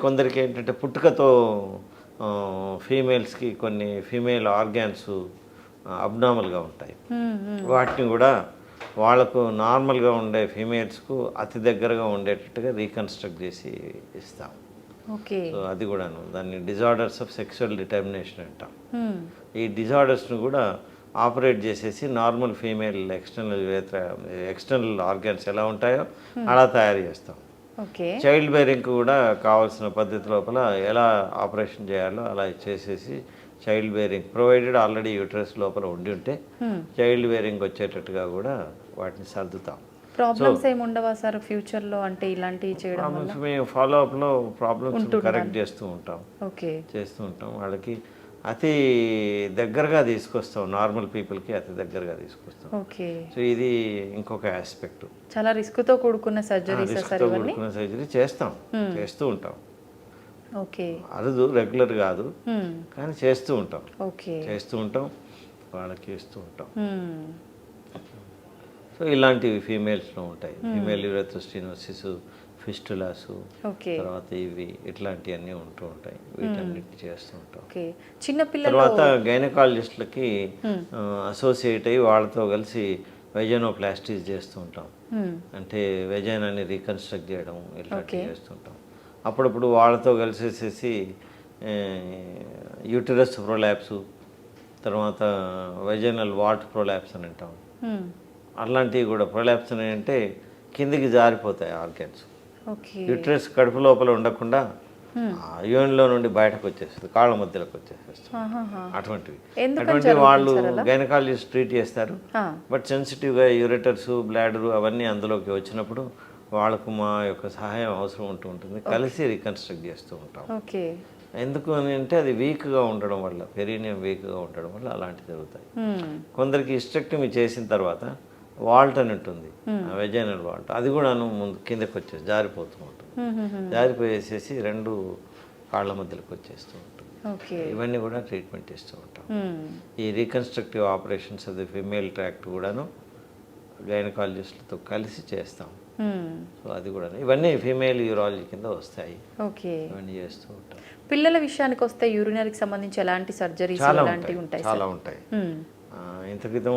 కొందరికి ఏంటంటే పుట్టుకతో ఫీమేల్స్కి కొన్ని ఫీమేల్ ఆర్గాన్స్ అబ్నార్మల్గా ఉంటాయి. వాటిని కూడా వాళ్ళకు నార్మల్గా ఉండే ఫీమేల్స్కు అతి దగ్గరగా ఉండేటట్టుగా రీకన్స్ట్రక్ట్ చేసి ఇస్తాం. సో అది కూడాను దాన్ని డిజార్డర్స్ ఆఫ్ సెక్షువల్ డిటర్మినేషన్ అంటాం. ఈ డిజార్డర్స్ను కూడా ఆపరేట్ చేసేసి నార్మల్ ఫీమేల్ ఎక్స్టర్నల్ ఆర్గాన్స్ ఎలా ఉంటాయో అలా తయారు చేస్తాం. చైల్డ్ బేరింగ్ కూడా కావాల్సిన పద్ధతి లోపల ఎలా ఆపరేషన్ చేయాలో అలా చేసేసి child bearing provided already uterus లోపల ఉండి ఉంటే చైల్డ్ బేరింగ్ వచ్చేటట్టుగా కూడా వాటిని సర్దుతాం. ప్రాబ్లమ్స్ ఏమి ఉండవా సార్ ఫ్యూచర్లో? అంటే ఇలాంటివి చేయడం వల్ల మేము ఫాలోఅప్లో ప్రాబ్లమ్స్ కరెక్ట్ చేస్తూ ఉంటాం. వాళ్ళకి అతి దగ్గరగా తీసుకొస్తాం, నార్మల్ పీపుల్కి అతి దగ్గరగా తీసుకొస్తాం. సో ఇది ఇంకొక ఆస్పెక్ట్. చాలా రిస్క్తో కూడుకున్న సర్జరీ చేస్తూ ఉంటాం. అరుదు, రెగ్యులర్ కాదు, కానీ చేస్తూ ఉంటాం వాళ్ళకి ఇస్తూ ఉంటాం. సో ఇలాంటివి ఫీమేల్స్లో ఉంటాయి. ఫీమేల్ యూరెథ్రల్ స్టీనోసిస్, ఫిస్టులాస్, తర్వాత ఇవి ఇట్లాంటివన్నీ ఉంటూ ఉంటాయి. వీటన్నిటిని చేస్తూ ఉంటాం. తర్వాత గైనకాలజిస్టులకి అసోసియేట్ అయ్యి వాళ్ళతో కలిసి వెజైనోప్లాస్టీస్ చేస్తూ ఉంటాం. అంటే వెజైనాన్ని రీకన్స్ట్రక్ట్ చేయడం ఇట్లాంటివి చేస్తుంటాం. అప్పుడప్పుడు వాళ్ళతో కలిసేసేసి యూటరస్ ప్రొలాప్స్, తర్వాత వెజైనల్ వాల్ట్ ప్రొలాప్స్ అని అంటాం. అలాంటివి కూడా ప్రొలాప్స్ అని అంటే కిందికి జారిపోతాయి ఆర్గాన్స్. యూటరస్ కడుపు లోపల ఉండకుండా యూనిలో నుండి బయటకు వచ్చేస్తుంది, కాళ్ళ మధ్యలోకి వచ్చేసేస్తుంది. అటువంటి వాళ్ళు గైనకాలజిస్ట్ ట్రీట్ చేస్తారు. బట్ సెన్సిటివ్గా యూరెటర్స్, బ్లాడరు అవన్నీ అందులోకి వచ్చినప్పుడు వాళ్ళకు మా యొక్క సహాయం అవసరం ఉంటుంది. కలిసి రీకన్స్ట్రక్ట్ చేస్తూ ఉంటాం. ఎందుకు అని అంటే అది వీక్గా ఉండడం వల్ల, పెరీనియం వీక్గా ఉండడం వల్ల అలాంటివి జరుగుతాయి. కొందరికి హిస్టెక్టమీ చేసిన తర్వాత వాల్ట్ అని ఉంటుంది, వెజైనల్ వాల్ట్, అది కూడా ముందు కిందకి వచ్చేసి జారిపోతూ ఉంటుంది. జారిపోయేసేసి రెండు కాళ్ళ మధ్యలోకి వచ్చేస్తూ ఉంటుంది. ఇవన్నీ కూడా ట్రీట్మెంట్ ఇస్తూ ఉంటాం. ఈ రీకన్స్ట్రక్టివ్ ఆపరేషన్స్ అది ఫిమేల్ ట్రాక్ట్ కూడాను గైనకాలజిస్టులతో కలిసి చేస్తాం. సో అది కూడా ఇవన్నీ ఫీమేల్ యూరాలజీ కింద వస్తాయి. ఇవన్నీ చేస్తూ ఉంటాం. పిల్లల విషయానికి వస్తే యూరినరీకి సంబంధించి ఎలాంటి సర్జరీస్ ఉంటాయి? చాలా ఉంటాయి. ఇంత క్రితం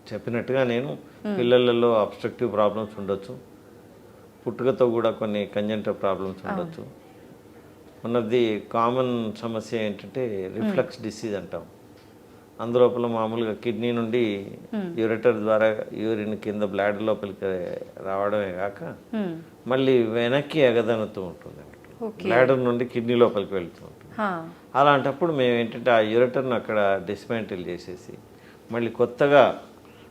చెప్పినట్టుగా నేను పిల్లలలో అబ్స్ట్రక్టివ్ ప్రాబ్లమ్స్ ఉండొచ్చు, పుట్టుకతో కూడా కొన్ని కంజెంటల్ ప్రాబ్లమ్స్ ఉండొచ్చు. ఉన్నది కామన్ సమస్య ఏంటంటే రిఫ్లక్స్ డిసీజ్ అంటాం. అందులోపల మామూలుగా కిడ్నీ నుండి యూరెటర్ ద్వారా యూరిన్ కింద బ్లాడర్ లోపలికి రావడమే కాక మళ్ళీ వెనక్కి ఎగదనుతూ ఉంటుంది. బ్లాడర్ నుండి కిడ్నీ లోపలికి వెళ్తూ ఉంటుంది. అలాంటప్పుడు మేము ఏంటంటే ఆ యూరెటర్ను అక్కడ డిస్మాంటిల్ చేసేసి మళ్ళీ కొత్తగా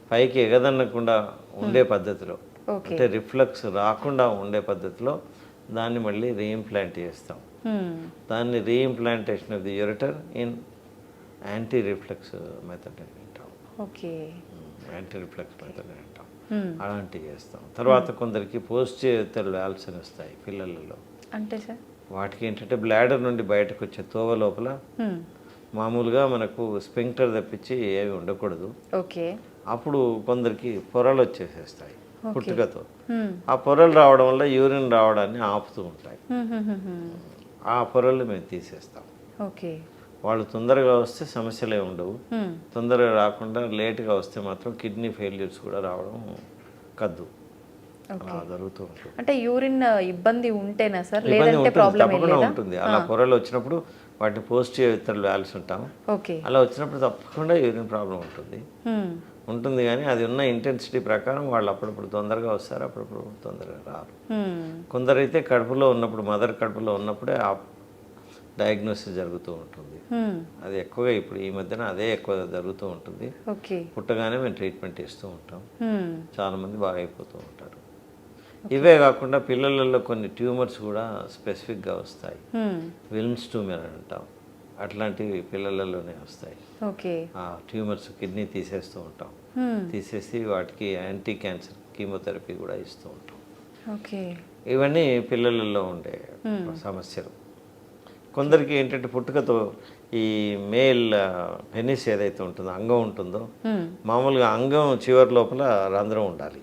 పైకి ఎగదన్నకుండా ఉండే పద్ధతిలో, ఓకే. అంటే రిఫ్లక్స్ రాకుండా ఉండే పద్ధతిలో దాన్ని మళ్ళీ రీఇంప్లాంట్ చేస్తాం. దాన్ని reimplantation of the ureter in anti reflux method అని అంటాం. ఓకే. యాంటీ రిఫ్లక్స్ మెథడ్ అని అంటాం. అలాంటివి చేస్తాం. తర్వాత కొందరికి పోస్టియర్ వాల్వ్స్ అని వస్తాయి పిల్లలలో. అంటే సార్ వాటికి ఏంటంటే బ్లాడర్ నుండి బయటకు వచ్చే తోవ లోపల మామూలుగా మనకు స్పింక్టర్ తప్పించి ఏమి ఉండకూడదు. ఓకే. అప్పుడు కొందరికి పొరలు వచ్చేసేస్తాయి పుట్టుకతో. ఆ పొరలు రావడం వల్ల యూరిన్ రావడాన్ని ఆపుతూ ఉంటాయి. ఆ పొరలు మేము తీసేస్తాం. ఓకే. వాళ్ళు తొందరగా వస్తే సమస్యలే ఉండవు. తొందరగా రాకుండా లేట్గా వస్తే మాత్రం కిడ్నీ ఫెయిల్యూర్స్ కూడా రావడం కద్దు. అలా జరుగుతూ ఉంటుంది. అంటే యూరిన్ ఇబ్బంది ఉంటేనా సార్, ఇబ్బంది లేదంటే ఉంటుంది, ప్రాబ్లం తప్పకుండా ఉంటుంది. అలా పొరలు వచ్చినప్పుడు వాటిని పోస్టియర్ వాల్వ్స్ ఉంటాం. ఓకే. అలా వచ్చినప్పుడు తప్పకుండా యూరిన్ ప్రాబ్లం ఉంటుంది. కానీ అది ఉన్న ఇంటెన్సిటీ ప్రకారం వాళ్ళు అప్పుడప్పుడు తొందరగా వస్తారు, అప్పుడప్పుడు తొందరగా రారు. కొందరైతే కడుపులో ఉన్నప్పుడు, మదర్ కడుపులో ఉన్నప్పుడే ఆ డయాగ్నోసిస్ జరుగుతూ ఉంటుంది. అది ఎక్కువగా ఇప్పుడు ఈ మధ్యన అదే ఎక్కువ జరుగుతూ ఉంటుంది. పుట్టగానే మేము ట్రీట్మెంట్ ఇస్తూ ఉంటాం. చాలామంది బాగా అయిపోతూ ఉంటారు. ఇవే కాకుండా పిల్లలలో కొన్ని ట్యూమర్స్ కూడా స్పెసిఫిక్గా వస్తాయి. విల్మ్స్ ట్యూమర్ అని అంటాం. అట్లాంటివి పిల్లలలోనే వస్తాయి. ఆ ట్యూమర్స్ కిడ్నీ తీసేస్తూ ఉంటాం. తీసేసి వాటికి యాంటీ క్యాన్సర్ కీమోథెరపీ కూడా ఇస్తూ ఉంటాం. ఇవన్నీ పిల్లలలో ఉండే సమస్యలు. కొందరికి ఏంటంటే పుట్టుకతో ఈ మేల్ పెనిస్ ఏదైతే ఉంటుందో, అంగం ఉంటుందో, మామూలుగా అంగం చివరి లోపల రంధ్రం ఉండాలి,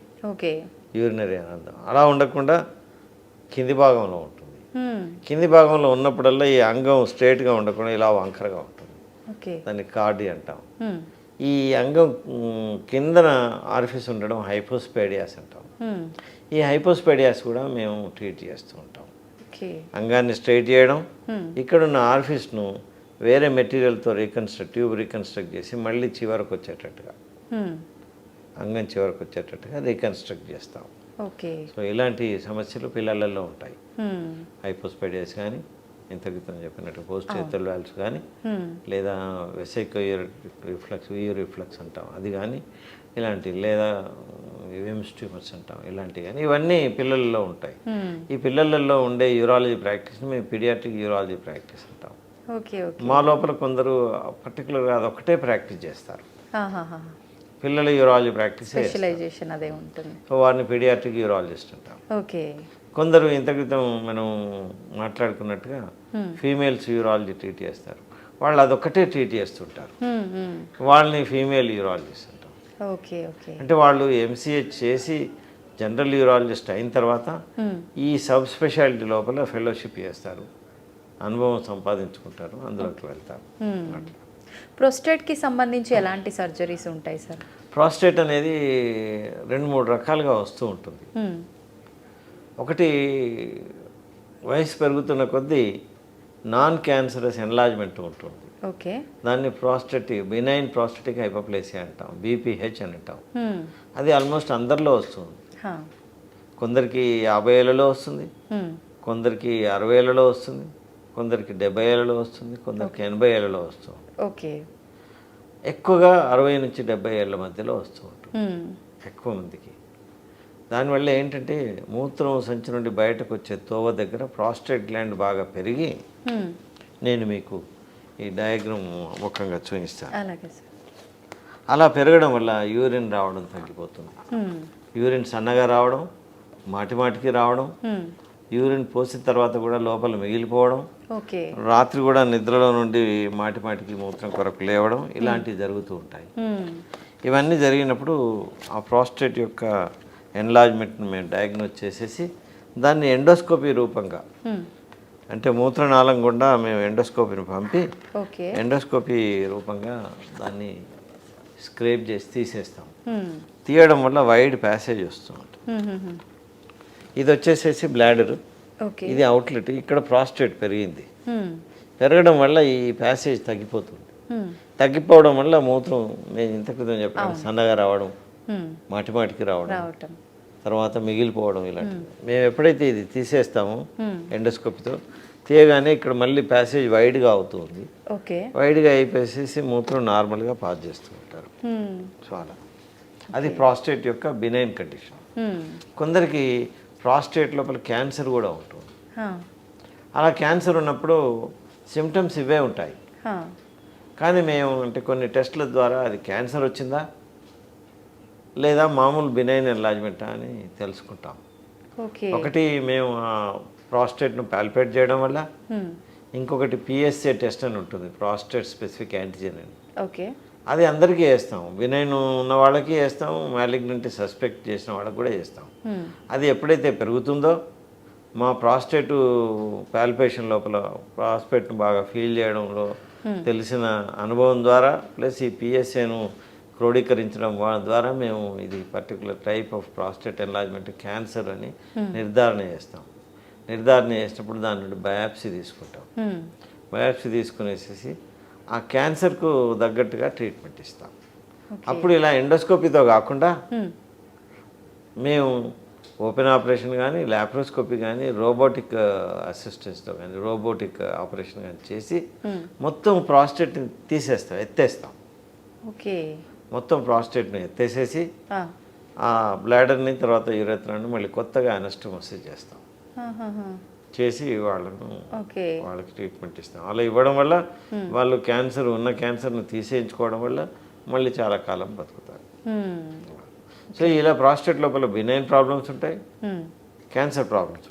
యూరినరీ రంధ్రం. అలా ఉండకుండా కింది భాగంలో ఉంటుంది. కింది భాగంలో ఉన్నప్పుడల్లా ఈ అంగం స్ట్రైట్గా ఉండకుండా ఇలా వంకరగా ఉంటుంది. దాన్ని కార్డి అంటాం. ఈ అంగం కిందన ఆర్ఫిస్ ఉండడం హైపోస్పేడియాస్ అంటాం. ఈ హైపోస్పేడియాస్ కూడా మేము ట్రీట్ చేస్తూ ఉంటాం. అంగాన్ని స్ట్రైట్ చేయడం, ఇక్కడున్న ఆర్ఫిస్ను వేరే మెటీరియల్తో ట్యూబ్ రీకన్స్ట్రక్ట్ చేసి మళ్ళీ చివరకు వచ్చేటట్టుగా, అంగం చివరకు వచ్చేటట్టుగా రీకన్స్ట్రక్ట్ చేస్తాం. సో ఇలాంటి సమస్యలు పిల్లలలో ఉంటాయి. హైపోస్పైడియాస్ కానీ, ఇంత క్రితం చెప్పినట్టు పోస్టియర్ వాల్వ్స్ కానీ, లేదా వెసిక్యులర్ రిఫ్లక్స్, రిఫ్లక్స్ అంటాం అది కానీ, ఇలాంటి, లేదా విమ్స్ ట్యూమర్స్ అంటాం, ఇలాంటివి కానీ, ఇవన్నీ పిల్లలలో ఉంటాయి. ఈ పిల్లలలో ఉండే యూరాలజీ ప్రాక్టీస్ని మేము పీడియాట్రిక్ యూరాలజీ ప్రాక్టీస్ అంటాం. మా లోపల కొందరు పర్టికులర్గా అదొక్కటే ప్రాక్టీస్ చేస్తారు. పిల్లల యూరాలజీ ప్రాక్టీస్ స్పెషలైజేషన్ అదే ఉంటుంది. సో వారిని పీడియాట్రిక్ యూరాలజిస్ట్ అంటాం. కొందరు ఇంత క్రితం మనం మాట్లాడుకున్నట్టుగా ఫీమేల్స్ యూరాలజీ ట్రీట్ చేస్తారు. వాళ్ళు అదొక్కటే ట్రీట్ చేస్తుంటారు. వాళ్ళని ఫీమేల్ యూరాలజిస్ట్ అంటాం. అంటే వాళ్ళు ఎంసీహెచ్ చేసి జనరల్ యూరాలజిస్ట్ అయిన తర్వాత ఈ సబ్ స్పెషాలిటీ లోపల ఫెలోషిప్ చేస్తారు, అనుభవం సంపాదించుకుంటారు, అందులోకి వెళ్తారు. ప్రోస్టేట్కి సంబంధించి ఎలాంటి సర్జరీస్ ఉంటాయి సార్? ప్రాస్టేట్ అనేది 2-3 రకాలుగా వస్తూ ఉంటుంది. ఒకటి, వయసు పెరుగుతున్న కొద్దీ నాన్ క్యాన్సరస్ ఎన్లార్జ్మెంట్ ఉంటుంది. దాన్ని బినైన్ ప్రాస్టేటిక్ హైపోప్లేసియా అంటాం, బీపీహెచ్ అని అంటాం. అది ఆల్మోస్ట్ అందరిలో వస్తుంది. కొందరికి 50 ఏళ్లలో వస్తుంది, కొందరికి 60 ఏళ్లలో వస్తుంది, కొందరికి 70 ఏళ్లలో వస్తుంది, కొందరికి 80 ఏళ్లలో వస్తుంది. ఎక్కువగా 60 నుంచి 70 ఏళ్ల మధ్యలో వస్తూ ఉంటుంది ఎక్కువ మందికి. దానివల్ల ఏంటంటే మూత్రం సంచి నుండి బయటకు వచ్చే తోవ దగ్గర ప్రాస్టేట్ గ్లాండ్ బాగా పెరిగి, నేను మీకు ఈ డయాగ్రామ్ ముఖంగా చూపిస్తాను. అలా పెరగడం వల్ల యూరిన్ రావడం తగ్గిపోతుంది. యూరిన్ సన్నగా రావడం, మాటిమాటికి రావడం, యూరిన్ పోసిన తర్వాత కూడా లోపల మిగిలిపోవడం, రాత్రి కూడా నిద్రలో నుండి మాటిమాటికి మూత్రం కొరకు లేవడం, ఇలాంటివి జరుగుతూ ఉంటాయి. ఇవన్నీ జరిగినప్పుడు ఆ ప్రాస్టేట్ యొక్క ఎన్లార్జ్మెంట్ని మేము డయాగ్నోస్ చేసేసి దాన్ని ఎండోస్కోపీ రూపంగా, అంటే మూత్రనాళం గుండా మేము ఎండోస్కోపీని పంపి ఎండోస్కోపీ రూపంగా దాన్ని స్క్రేప్ చేసి తీసేస్తాం. తీయడం వల్ల వైడ్ ప్యాసేజ్ వస్తూ ఉంటుంది. ఇది వచ్చేసేసి బ్లాడర్, ఇది అవుట్లెట్. ఇక్కడ ప్రాస్టేట్ పెరిగింది. పెరగడం వల్ల ఈ ప్యాసేజ్ తగ్గిపోతుంది. తగ్గిపోవడం వల్ల మూత్రం, నేను ఇంత క్రితం చెప్పాను, సన్నగా రావడం, మాటిమాటికి రావడం, తర్వాత మిగిలిపోవడం, ఇలాంటివి. మేము ఎప్పుడైతే ఇది తీసేస్తామో ఎండోస్కోపీతో, తీయగానే ఇక్కడ మళ్ళీ ప్యాసేజ్ వైడ్గా అవుతుంది. వైడ్గా అయిపోయేసి మూత్రం నార్మల్గా పాస్ చేస్తూ ఉంటారు. సో అలా అది ప్రాస్టేట్ యొక్క బినైన్ కండిషన్. కొందరికి ప్రాస్టేట్ లోపల క్యాన్సర్ కూడా ఉంటుంది. అలా క్యాన్సర్ ఉన్నప్పుడు సిమ్టమ్స్ ఇవే ఉంటాయి. కానీ మేము అంటే కొన్ని టెస్టుల ద్వారా అది క్యాన్సర్ వచ్చిందా లేదా మామూలు బినైన్ ఎన్లార్జ్మెంటా అని తెలుసుకుంటాం. ఒకటి మేము ప్రాస్టేట్ను పాల్పేట్ చేయడం వల్ల, ఇంకొకటి పిఎస్ఏ టెస్ట్ అని ఉంటుంది, ప్రాస్టేట్ స్పెసిఫిక్ యాంటిజెన్ అని. అది అందరికీ వేస్తాం. బినైన్ ఉన్న వాళ్ళకి వేస్తాం, మ్యాలిగ్నెంట్ సస్పెక్ట్ చేసిన వాళ్ళకి కూడా చేస్తాం. అది ఎప్పుడైతే పెరుగుతుందో మా ప్రాస్టేట్ పాల్పేషన్ లోపల ప్రాస్టేట్ను బాగా ఫీల్ చేయడంలో తెలిసిన అనుభవం ద్వారా ప్లస్ ఈ పిఎస్ఏను క్రోడీకరించడం ద్వారా మేము ఇది particular type of prostate enlargement cancer అని నిర్ధారణ చేస్తాం. నిర్ధారణ చేసినప్పుడు దాని నుండి బయాప్సీ తీసుకుంటాం. బయాప్సీ తీసుకునేసేసి ఆ క్యాన్సర్కు తగ్గట్టుగా ట్రీట్మెంట్ ఇస్తాం. అప్పుడు ఇలా ఎండోస్కోపీతో కాకుండా మేము ఓపెన్ ఆపరేషన్ కానీ ల్యాప్రోస్కోపీ కానీ రోబోటిక్ అసిస్టెన్స్తో కానీ రోబోటిక్ ఆపరేషన్ కానీ చేసి మొత్తం ప్రాస్టేట్ని తీసేస్తాం, ఎత్తేస్తాం. మొత్తం ప్రాస్టేట్ని ఎత్తేసేసి ఆ బ్లాడర్ని తర్వాత యురేత్రాన్ని మళ్ళీ కొత్తగా అనస్టమోసిస్ చేస్తాం. చేసి వాళ్ళకి ట్రీట్మెంట్ ఇస్తాం. అలా ఇవ్వడం వల్ల వాళ్ళు ఉన్న క్యాన్సర్ను తీసేయించుకోవడం వల్ల మళ్ళీ చాలా కాలం బతుకుతారు. సో ఇలా ప్రాస్టేట్ లోపల బినైన్ ప్రాబ్లమ్స్ ఉంటాయి, క్యాన్సర్ ప్రాబ్లమ్స్.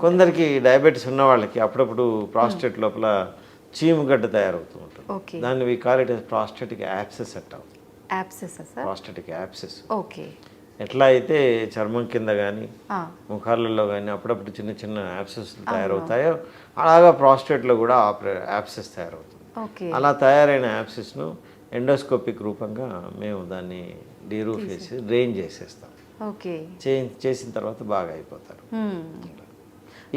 కొందరికి డయాబెటీస్ ఉన్న వాళ్ళకి అప్పుడప్పుడు ప్రాస్టేట్ లోపల చీముగడ్డ తయారవుతూ ఉంటుంది. దాన్ని we call it prostatic abscess అంటాం. ప్రాస్టేటిక్ యాబ్సెస్ ఎట్లా అయితే చర్మం కింద కానీ ముఖాలలో కానీ అప్పుడప్పుడు చిన్న చిన్న యాబ్సెస్ తయారవుతాయో అలాగా ప్రాస్టేట్లో కూడా యాబ్సెస్ తయారవుతుంది. అలా తయారైన యాబ్సెస్ను ఎండోస్కోపిక్ రూపంగా మేము దాన్ని డీరూఫ్ చేసి డ్రైన్ చేసేస్తాం. చేసిన తర్వాత బాగా అయిపోతారు.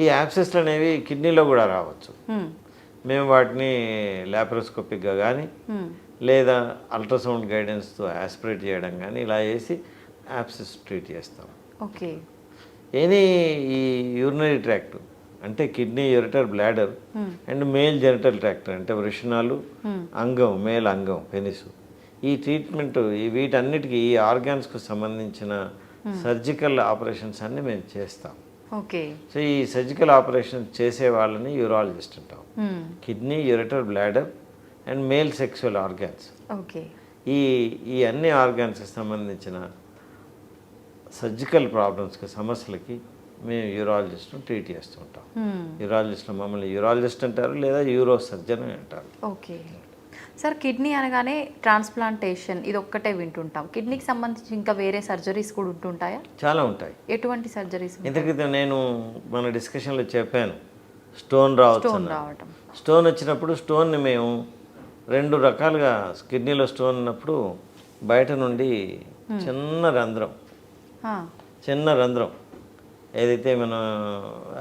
ఈ యాబ్సెస్లు అనేవి కిడ్నీలో కూడా రావచ్చు. మేము వాటిని ల్యాప్రోస్కోపిక్గా కానీ లేదా అల్ట్రాసౌండ్ గైడెన్స్తో యాస్పిరేట్ చేయడం కానీ ఇలా చేసి యాబ్సెస్ ట్రీట్ చేస్తాం. ఈ యూరినరీ ట్రాక్ట్ అంటే kidney, ureter, bladder and male genital tract అంటే వృషణాలు, అంగం, మేల్ అంగం, పెనిసు. ఈ ట్రీట్మెంట్ వీటన్నిటికీ ఈ ఆర్గాన్స్కు సంబంధించిన సర్జికల్ ఆపరేషన్స్ అన్ని మేము చేస్తాం. సో ఈ సర్జికల్ ఆపరేషన్ చేసే వాళ్ళని యూరాలజిస్ట్ అంటాం. Kidney, ureter, bladder and male sexual organs, ఈ అన్ని ఆర్గాన్స్కి సంబంధించిన సర్జికల్ ప్రాబ్లమ్స్కి సమస్యలకి మేము యూరాలజిస్ట్ను ట్రీట్ చేస్తూ ఉంటాం. యూరాలజిస్ట్లో మమ్మల్ని యూరాలజిస్ట్ అంటారు లేదా యూరో సర్జన్ అని అంటారు. సార్, కిడ్నీ అనగానే ట్రాన్స్ప్లాంటేషన్ ఇది ఒక్కటే వింటుంటాం. కిడ్నీకి సంబంధించి ఇంకా వేరే సర్జరీస్ కూడా ఉంటుంటాయా? చాలా ఉంటాయి. ఎటువంటి సర్జరీస్? ఇంతకైతే నేను మన డిస్కషన్లో చెప్పాను, స్టోన్ రావటం. స్టోన్ వచ్చినప్పుడు స్టోన్ని మేము 2 రకాలుగా, కిడ్నీలో స్టోన్ ఉన్నప్పుడు బయట నుండి చిన్న రంధ్రం ఏదైతే మనం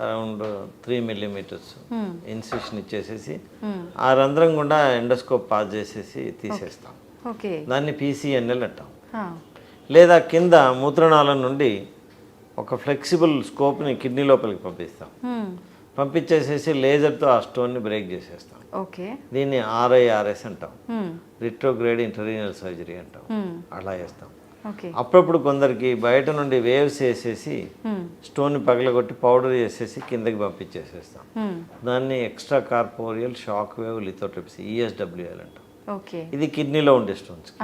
అరౌండ్ 3 millimeters ఇన్సిషన్ ఇచ్చేసేసి ఆ రంధ్రం గుండా ఎండోస్కోప్ పాస్ చేసేసి తీసేస్తాం. దాన్ని PCNL అంటాం. లేదా కింద మూత్రనాళం నుండి ఒక ఫ్లెక్సిబుల్ స్కోప్ని కిడ్నీ లోపలికి పంపిస్తాం. పంపించేసేసి లేజర్తో ఆ స్టోన్ని బ్రేక్ చేసేస్తాం. దీన్ని RIRS అంటాం, రిట్రోగ్రేడ్ ఇంటర్రీనల్ సర్జరీ అంటాం. అలా చేస్తాం. అప్పుడప్పుడు కొందరికి బయట నుండి వేవ్స్ వేసేసి స్టోన్ పగలగొట్టి పౌడర్ చేసేసి కిందకి పంపించేసేస్తాం. దాన్ని extra corporeal shock wave lithotripsy, ESWL అంటాం. ఇది కిడ్నీలో ఉండే స్టోన్స్కి.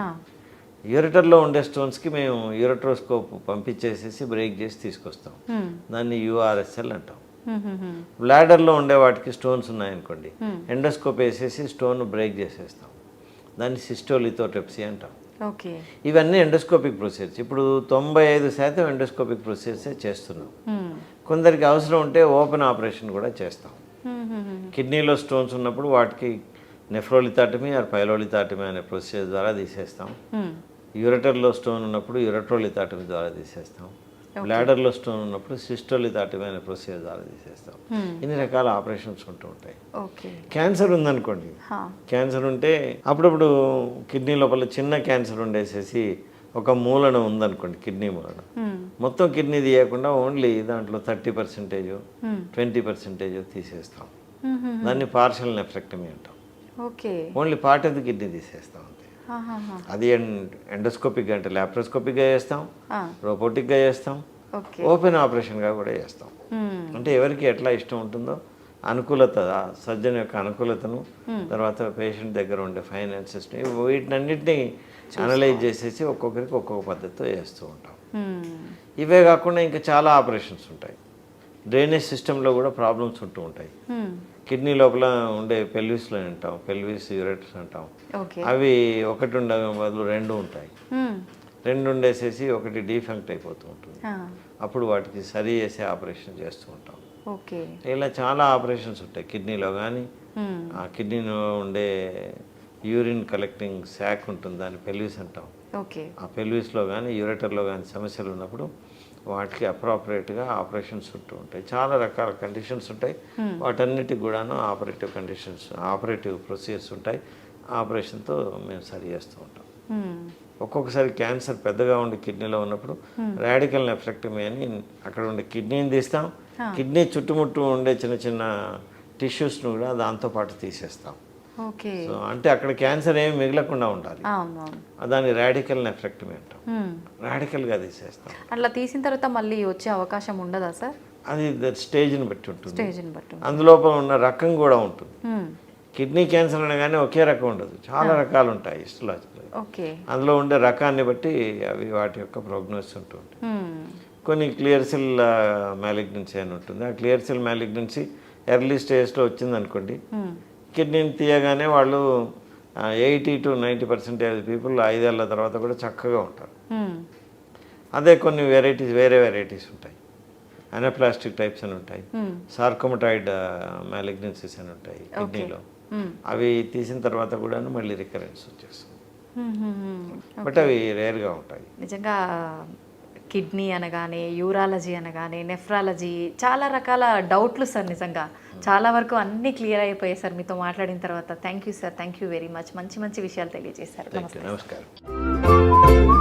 యూరిటర్లో ఉండే స్టోన్స్కి మేము యూరిట్రోస్కోప్ పంపించేసేసి బ్రేక్ చేసి తీసుకొస్తాం. దాన్ని URSL అంటాం. బ్లాడర్లో ఉండే వాటికి స్టోన్స్ ఉన్నాయనుకోండి, ఎండోస్కోప్ వేసేసి స్టోన్ బ్రేక్ చేసేస్తాం. దాన్ని సిస్టోలిథోట్రిప్సీ అంటాం. ఇవన్నీ ఎండోస్కోపిక్ ప్రొసీజర్స్. ఇప్పుడు 95% ఎండోస్కోపిక్ ప్రొసీజర్సే చేస్తున్నాం. కొందరికి అవసరం ఉంటే ఓపెన్ ఆపరేషన్ కూడా చేస్తాం. కిడ్నీలో స్టోన్స్ ఉన్నప్పుడు వాటికి నెఫ్రోలిథాటమీ ఆర్ పైలోలిథాటమీ అనే ప్రొసీజర్ ద్వారా తీసేస్తాం. యూరిటర్లో స్టోన్ ఉన్నప్పుడు యూరట్రోలిథాటమీ ద్వారా తీసేస్తాం. బ్లాడర్లో స్టోన్ ఉన్నప్పుడు సిస్టోలిథాటమీ అనే ప్రొసీజర్ ద్వారా తీసేస్తాం. ఇన్ని రకాల ఆపరేషన్స్ ఉంటూ ఉంటాయి. క్యాన్సర్ ఉందనుకోండి, క్యాన్సర్ ఉంటే అప్పుడప్పుడు కిడ్నీ లోపల చిన్న క్యాన్సర్ ఉండేసేసి ఒక మూలన ఉందనుకోండి, కిడ్నీ మూలన, మొత్తం కిడ్నీ తీయకుండా ఓన్లీ దాంట్లో 30%, 20% తీసేస్తాం. దాన్ని పార్షియల్ నెఫ్రెక్టమీ అంటాం. Only part of the kidney తీసేస్తాం అంతే. ఆహాహా. అది ఎండోస్కోపిక్గా అంటే ల్యాప్రోస్కోపిక్గా చేస్తాం, ఆ, రోబోటిక్గా చేస్తాం, ఓకే. ఓపెన్ ఆపరేషన్గా కూడా చేస్తాం. అంటే ఎవరికి ఎట్లా ఇష్టం ఉంటుందో అనుకూలత, సర్జన్ యొక్క అనుకూలతను, తర్వాత పేషెంట్ దగ్గర ఉండే ఫైనాన్సెస్ని, వీటినన్నింటినీ అనలైజ్ చేసేసి ఒక్కొక్కరికి ఒక్కొక్క పద్ధతితో చేస్తూ ఉంటాం. ఇవే కాకుండా ఇంకా చాలా ఆపరేషన్స్ ఉంటాయి. డ్రైనేజ్ సిస్టంలో కూడా ప్రాబ్లమ్స్ ఉంటూ ఉంటాయి. కిడ్నీ లోపల ఉండే పెల్విస్లో అంటాం, పెల్విస్ యూరెటర్స్ అంటాం. ఓకే. అవి ఒకటి ఉండే బదులు రెండు ఉంటాయి. రెండు ఉండేసేసి ఒకటి డీఫంక్ట్ అయిపోతూ ఉంటుంది. అప్పుడు వాటికి సరి చేసే ఆపరేషన్ చేస్తూ ఉంటాం. ఓకే. ఇలా చాలా ఆపరేషన్స్ ఉంటాయి కిడ్నీలో. కానీ ఆ కిడ్నీలో ఉండే యూరిన్ కలెక్టింగ్ శాక్ ఉంటుంది, దాన్ని పెల్విస్ అంటాం. ఓకే. ఆ పెల్విస్లో కానీ యూరెటర్లో కానీ సమస్యలు ఉన్నప్పుడు వాటికి అప్రాపరేట్గా ఆపరేషన్స్ ఉంటూ ఉంటాయి. చాలా రకాల కండిషన్స్ ఉంటాయి. వాటన్నిటికి కూడాను ఆపరేటివ్ ప్రొసీజర్స్ ఉంటాయి. ఆపరేషన్తో మేము సరి చేస్తూ ఉంటాం. ఒక్కొక్కసారి క్యాన్సర్ పెద్దగా ఉండి కిడ్నీలో ఉన్నప్పుడు రాడికల్ నెఫ్రెక్టమీ అని అక్కడ ఉండే కిడ్నీని తీస్తాం. కిడ్నీ చుట్టుముట్టు ఉండే చిన్న చిన్న టిష్యూస్ను కూడా దాంతోపాటు తీసేస్తాం. ఓకే. సో అంటే అక్కడ క్యాన్సర్ ఏమి మిగలకుండా ఉండాలి. దాన్ని రాడికల్ నెఫ్రెక్టమీ అంటాం. రాడికల్గా తీసేస్తాం. అట్లా తీసిన తర్వాత మళ్ళీ వచ్చే అవకాశం ఉండదా సార్? అది స్టేజ్ని బట్టి ఉంటుంది. స్టేజ్ని బట్టి అందులోపల ఉన్న రకం కూడా ఉంటుంది. కిడ్నీ క్యాన్సర్ అనగానే ఒకే రకం ఉండదు, చాలా రకాలు ఉంటాయి హిస్టలాజికల్. ఓకే. అందులో ఉండే రకాన్ని బట్టి అవి వాటి యొక్క ప్రోగ్నోసిస్ ఉంటుంది. కొన్ని క్లియర్ సెల్ మ్యాలిగ్నెన్సీ అని ఉంటుంది. ఆ క్లియర్ సెల్ మ్యాలిగ్నెన్సీ ఎర్లీ స్టేజ్లో వచ్చిందనుకోండి, కిడ్నీని తీయగానే వాళ్ళు 80 to 90% పీపుల్ 5 ఏళ్ళ తర్వాత కూడా చక్కగా ఉంటారు. అదే కొన్ని వేరే వెరైటీస్ ఉంటాయి. అనప్లాస్టిక్ టైప్స్ అని ఉంటాయి, సార్కోమటాయిడ్ మ్యాలిగ్నెన్సీస్ అని ఉంటాయి కిడ్నీలో. అవి తీసిన తర్వాత కూడా మళ్ళీ రికరెన్స్ వచ్చేస్తుంది. బట్ అవి రేర్గా ఉంటాయి. నిజంగా కిడ్నీ అనగానే, యూరాలజీ అనగానే, నెఫ్రాలజీ, చాలా రకాల డౌట్లు సార్. నిజంగా చాలా వరకు అన్నీ క్లియర్ అయిపోయాయి సార్ మీతో మాట్లాడిన తర్వాత. Thank you sir, thank you very much. మంచి మంచి విషయాలు తెలియజేశారు. నమస్కారం.